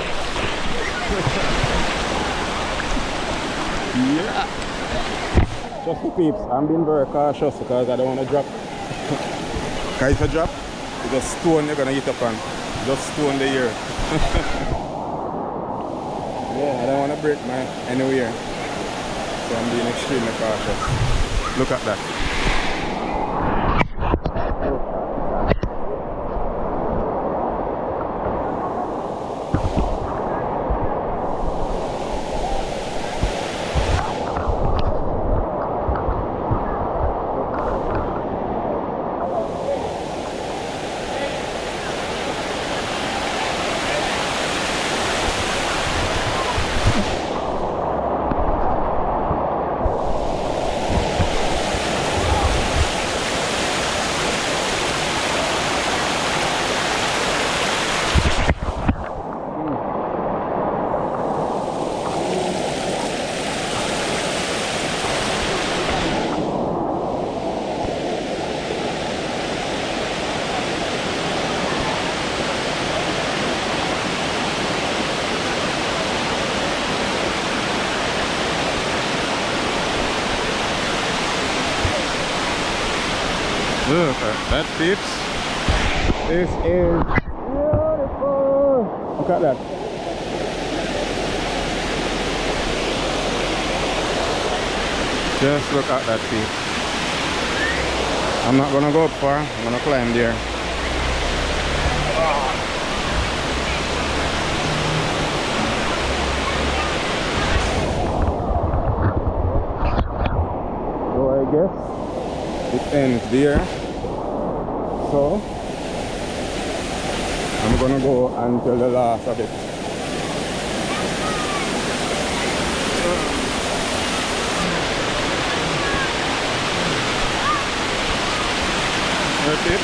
Yeah. Just the peeps, I'm being very cautious because I don't want to drop. Because if you drop, it's just stone you're gonna hit up on. Just stone the ear. Yeah, I don't want to break my anywhere. So I'm being extremely cautious. Look at that. Look at that, peeps. This is beautiful. Look at that. Just look at that, peeps. I'm not gonna go up far. I'm gonna climb there. guess it ends there. So I'm gonna go until the last of it. That's it.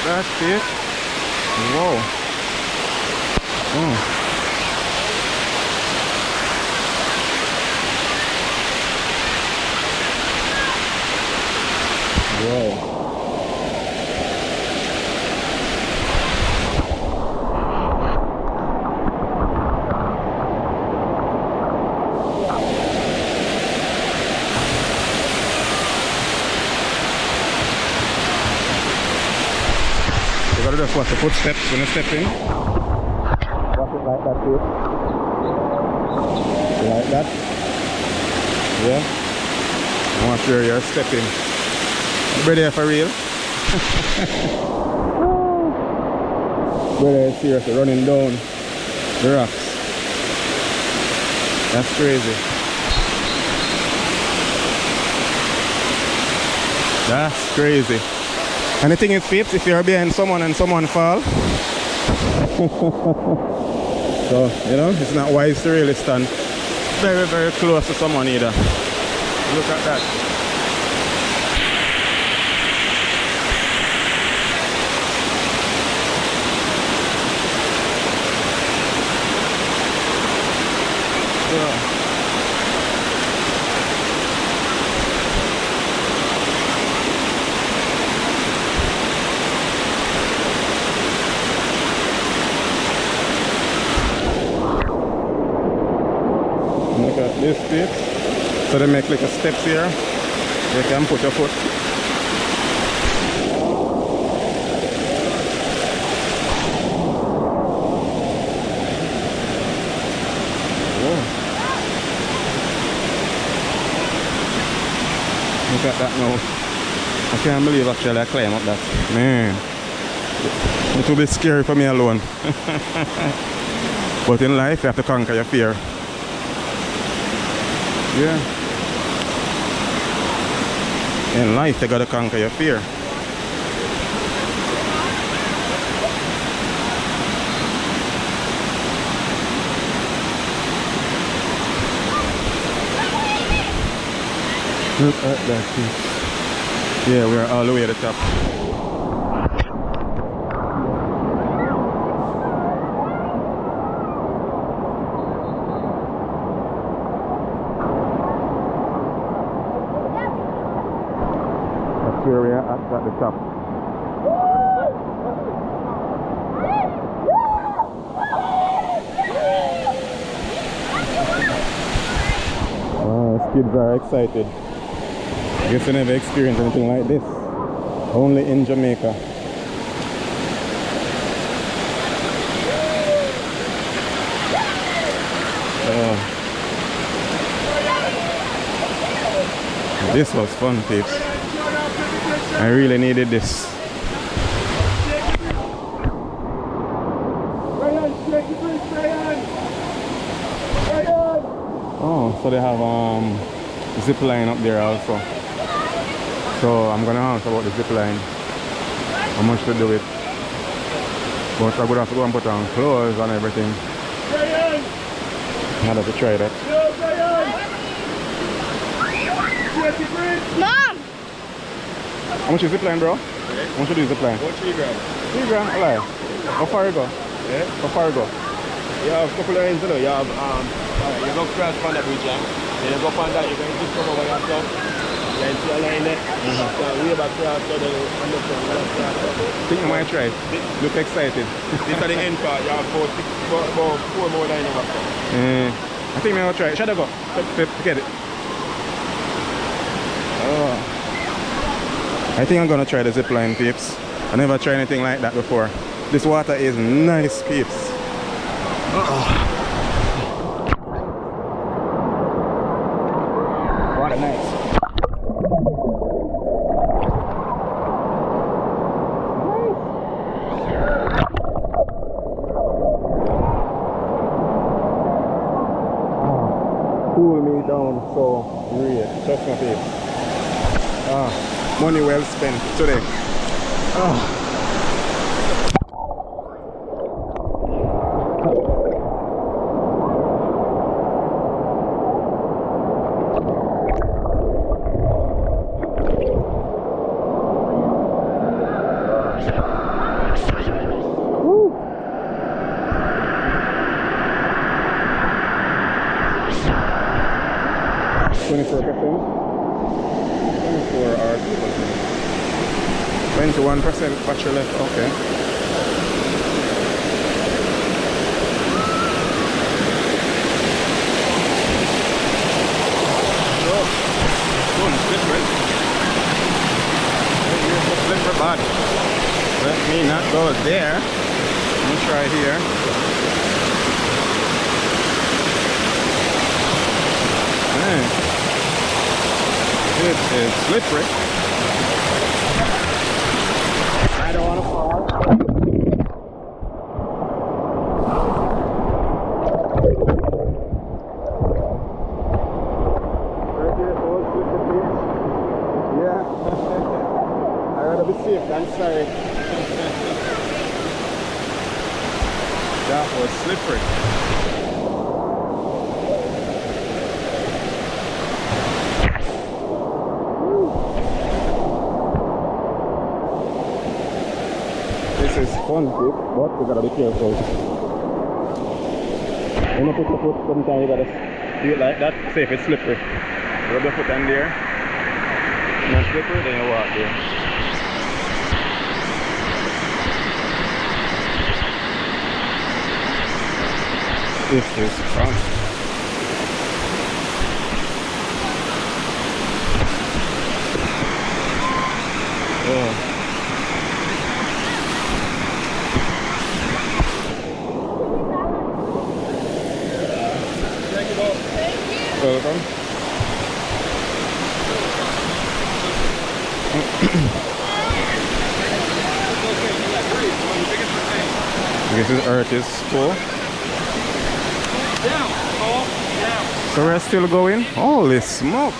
That's it. Whoa. Oh. Whoa. You gotta just watch the footsteps when you step in. Watch it like that, too. Like that. Yeah. I want to sure you're stepping. Brother, for real. Brother is seriously running down the rocks. That's crazy. That's crazy. And the thing is, peeps, if you're behind someone and someone fall, so, you know, it's not wise to really stand very, very close to someone either. Look at that. Yeah. Look at this bit. So they make like a steps here. You can put your foot. Whoa. Look at that now. I can't believe actually I climb up that. Man. It will be scary for me alone. But in life you have to conquer your fear. Yeah. In life, you gotta conquer your fear. Look at that piece. Yeah, we're all the way at the top. Where we are at the top. Oh, kids are excited. I guess they never experienced anything like this. Only in Jamaica. This was fun, peeps. I really needed this. Oh, so they have zip line up there also. So I'm gonna ask about the zip line. How much to do it? But I would have to go and put on clothes and everything. I'd have to try that. Mom! How much is zip line, bro? How much is zip line? About 3 grand. 3 grand? Alive. How far you go? Yeah. How far you go? You have a couple of ends, you know. You have you go cross from the bridge, yeah. Then you go from that, you can just come over yourself. Then see a line there. So way back there, so then understand what I think you might try. Look excited. This is the end part. You have about 4 more lines over there. I think I'm gonna try it. Should I go? Get it. Oh. I think I'm gonna try the zip line, peeps. I never tried anything like that before. This water is nice, peeps. Water nice. cool me down so great. Trust my face. Money well spent today. Ah. Woo. 24%. 24 hours. 21% battery left. Okay. Don't slippery. Here's the slippery bad. Let me not go there. Let me try here. Man, it is slippery. I don't want to fall. Right here, all slippery bits. Yeah. I'd rather be safe than sorry. That was slippery. This is fun, but you gotta be careful. When you put your foot, sometimes you gotta do it like that. Say if it's slippery. Rub your foot on there. If it's not slippery, then you walk there. This is fun. Oh. Welcome. This is Earth is full. So we're still going? Holy smoke!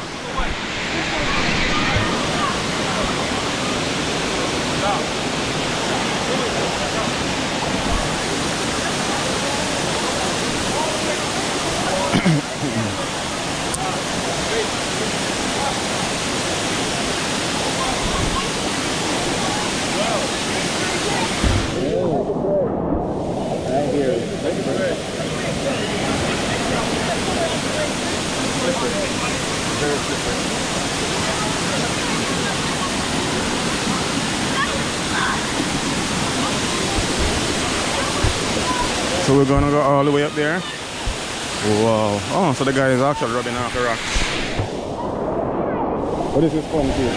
So we're gonna go all the way up there. Wow. Oh, so the guy is actually rubbing off the rocks. But this is fun too.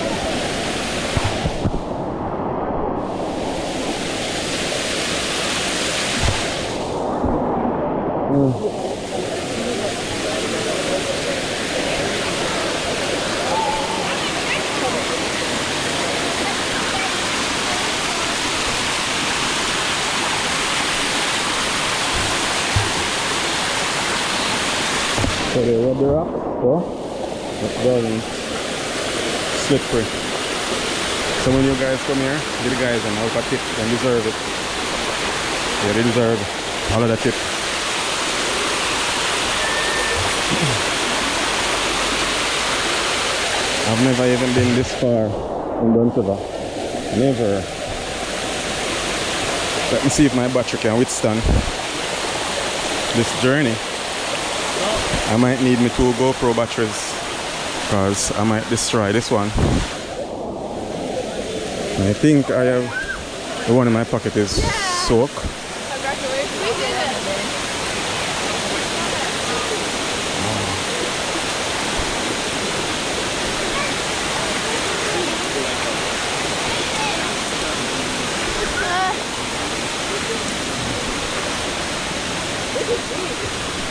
So they rub the rock, so it's very slippery. So when you guys come here, give the guys an alpha tip, and deserve it. Yeah, they deserve all of that tip. I've never even been this far in Dunn. Never. Let me see if my battery can withstand this journey. I might need me 2 GoPro batteries because I might destroy this one. I think I have the one in my pocket is soak.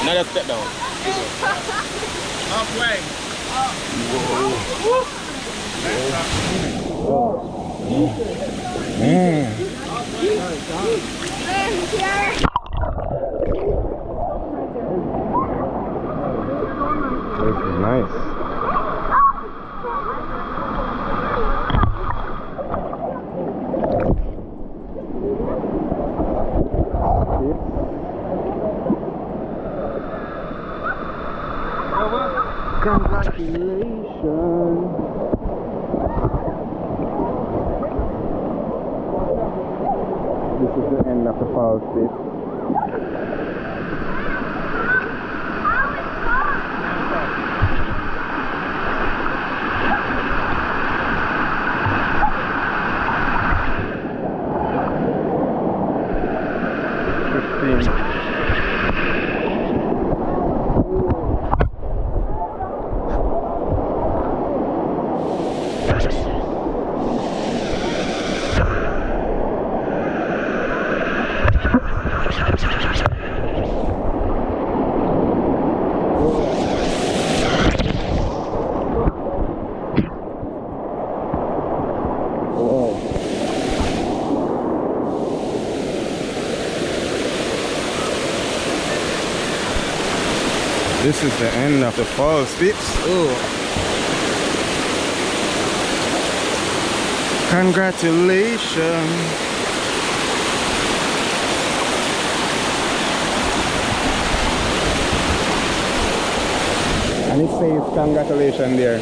Another step down. Halfway. This is nice. Congratulations. This is the end of the falls pit. This is the end of the falls, peeps. Oh. Congratulations. And it says congratulations there.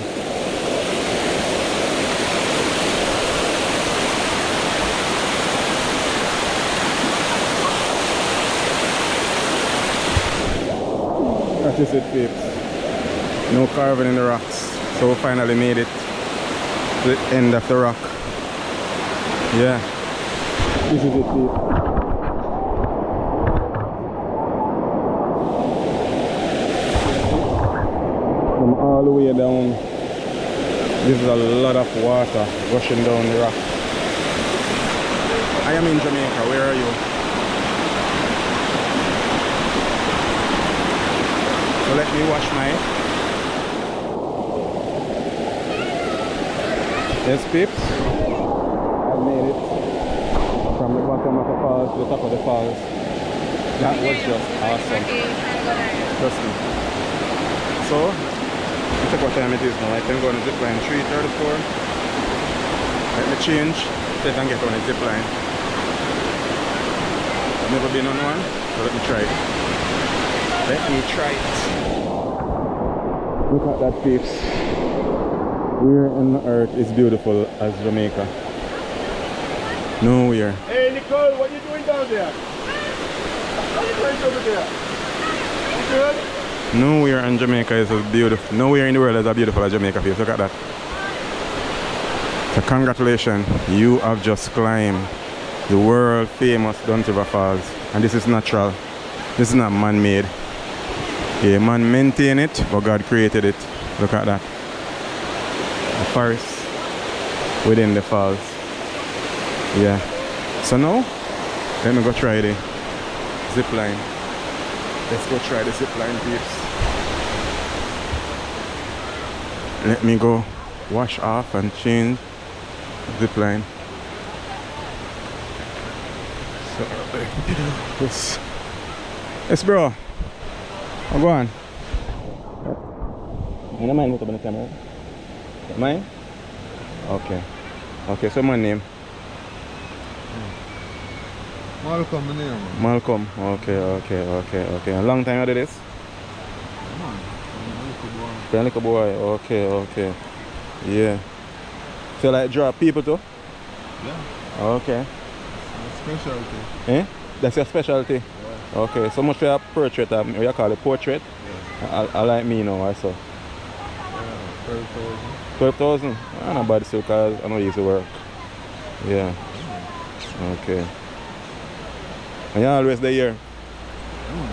That is it, peeps. No carving in the rocks. So we finally made it to the end of the rock. Yeah. This is it, peeps. From all the way down, this is a lot of water rushing down the rock. I am in Jamaica. Where are you? So let me wash my... Yes, peeps. I've made it from the bottom of the falls to the top of the falls. That was just awesome. Trust me. So, check what time it is now. I can go on the zip line 3:34. Let me change, see if I can get on the zip line. I've never been on one, so let me try it. Let me try it. Look at that, peeps. Where on the earth is beautiful as Jamaica? Nowhere. Hey Nicole, what are you doing down there? What are you doing over there? You good? Nowhere in Jamaica is as beautiful. Nowhere in the world is as beautiful as Jamaica, peeps. Look at that. So congratulations, you have just climbed the world famous Dunn Falls. And this is natural. This is not man-made. Yeah, man maintained it, but God created it. Look at that. The forest within the falls. Yeah. So now, let me go try the zip line. Let's go try the zip line, peeps. Let me go wash off and change zip line. So, yes, bro. Oh, go on. You don't mind what's up on the camera? Mine? Okay. Okay, so my name? Malcolm, my name. Malcolm. Okay. A long time you do this? You're a little boy. Okay. Yeah. So like draw people too? Yeah. Okay. Specialty. Eh? That's your specialty? Yeah. Okay, so much for your portrait, what you call it, portrait? Yeah. I like me now, I saw. Yeah, 12,000. 12,000? Ah, not bad still, because I know you used to work. Yeah. Okay. And you're always there here?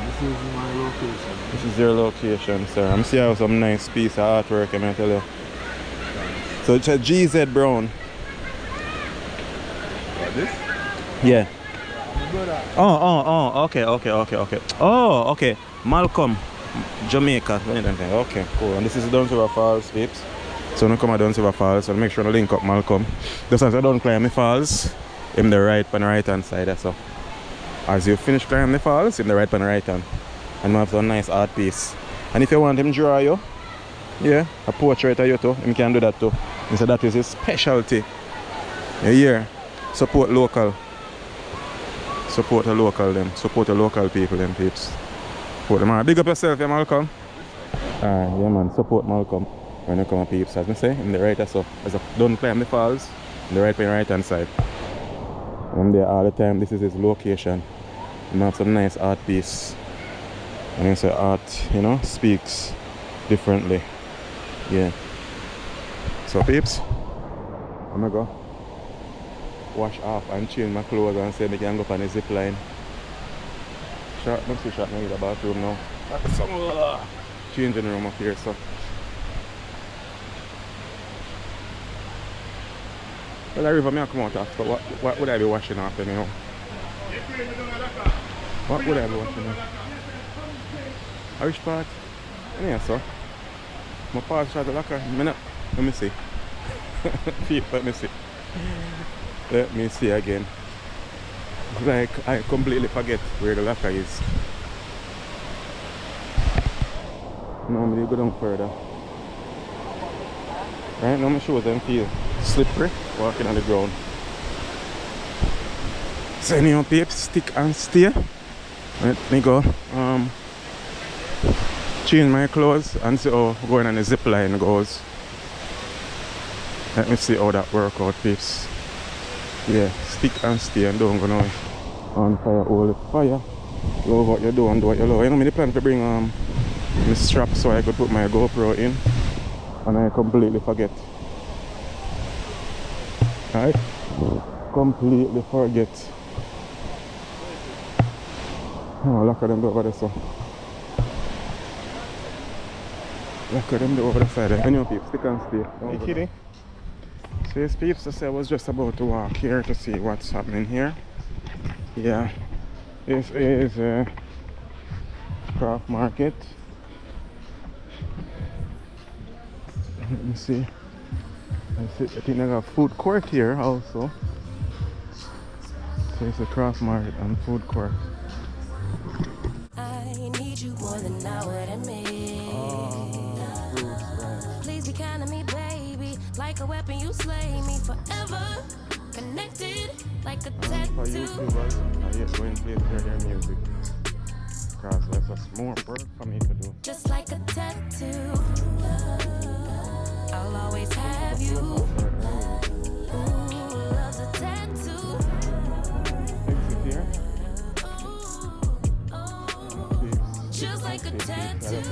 This is my location. This is your location, sir. I'm seeing some nice piece of artwork, I tell you. So it's a GZ Brown. What, this? Yeah. My brother. Oh, okay. Oh, okay. Malcolm, Jamaica. Okay, cool. And this is Dunn Falls, peeps. So when I come to Dunn Falls, so make sure to link up Malcolm. Just as I don't climb the falls, in the right on the right hand side, that's all. As you finish climbing the falls, in the right on the right hand. And we have some nice art piece. And if you want him draw you, Yeah, a portrait of you too. Him can do that too. He said that is his specialty. You hear? Support local. Support the local them. Support the local people them peeps. Support them. Big up yourself, yeah, Malcolm. Yeah man, support Malcolm when you come up peeps. As I say, in the right so as I don't climb the falls, in the right hand side. I'm there all the time. This is his location. He have some nice art piece. And you say art, you know, speaks differently. Yeah. So peeps, I'm gonna go wash off and change my clothes and say I can go up on the zip line. Short, I'm still short now in the bathroom now. Some changing room up here, so. Well, the river may come out after, but what would I be washing after now? What would I be washing after? Which part? Yeah, so. My part shot the locker. Let me see. Let me see. Let me see again. Like I completely forget where the locker is. Normally go down further. Right now my shoes them feel slippery walking on the ground. So anyhow peeps, stick and stay. Let me go change my clothes and see how going on the zip line goes. Let me see how that work out peeps. Yeah, stick and stay and don't go now. On fire, all the fire. Love what you do and do what you love. You know me the plan to bring my strap so I could put my GoPro in. And I completely forget. Right? Completely forget. Oh, look at them over there so. Look at them over the side. Anyway peeps, stick and stay. Hey kitty. So yes peeps, I was just about to walk here to see what's happening here. Yeah. This is a craft market. Let me see. I think I got food court here also. So it's a craft market and food court. I need you more than I would admit. Please be kind to me, baby. Like a weapon, you slay me forever. Connected like a tattoo. For YouTubers, I just go and play their music. Because that's a more work for me to do. Just like a tattoo. I'll always have you. Love's a tattoo. Exit here. Just like a tattoo.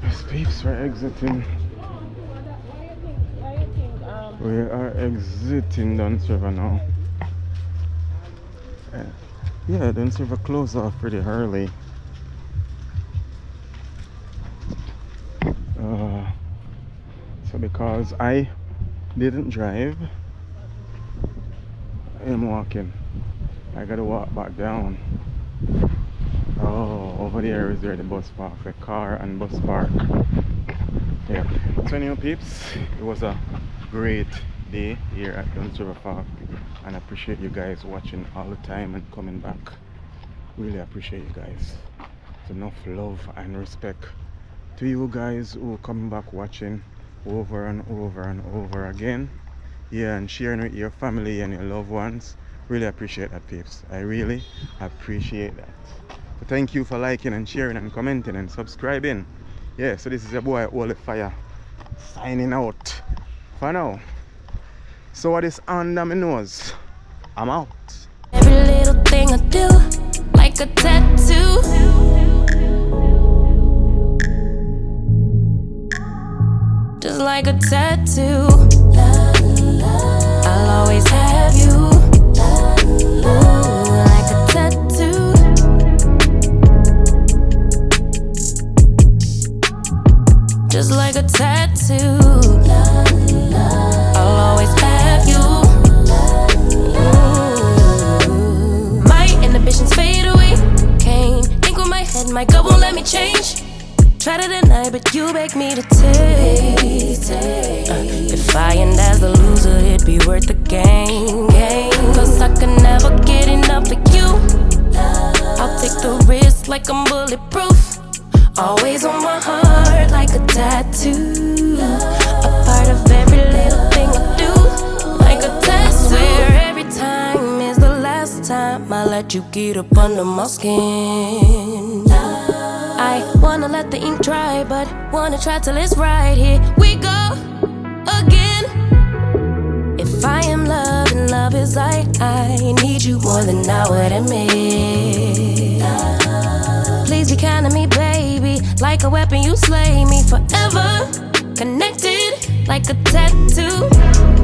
Yes, peeps, we're exiting. We are exiting Dunn River now. Yeah, Dunn River closed off pretty early. So because I didn't drive, I am walking. I gotta walk back down. Oh, over there is where the bus park, the car and bus park. Yeah. So anyway peeps, it was a great day here at Dunn River Park, and I appreciate you guys watching all the time and coming back. Really appreciate you guys. It's enough love and respect to you guys who coming back watching over and over and over again. Yeah, and sharing with your family and your loved ones. Really appreciate that peeps. I really appreciate that. So thank you for liking and sharing and commenting and subscribing. Yeah, so this is your boy All the Fire signing out for now. So what is under my nose? I'm out. Every little thing I do, like a tattoo. Just like a tattoo. I'll always have you. Like a tattoo. Just like a tattoo. I'll always have you. My inhibitions fade away. Can't think with my head, my gut won't let me change. Try to deny, but you beg me to taste. If I end as the loser, it'd be worth the game. Cause I can never get enough of you. I'll like I'm bulletproof. Always on my heart like a tattoo. A part of every little thing I do, like a tattoo. Swear every time is the last time I let you get up under my skin. I wanna let the ink dry, but wanna try till it's right. Here we go again. If I am love and love is light, I need you more than I would admit. Please be kind to me, baby. Like a weapon, you slay me forever. Connected like a tattoo.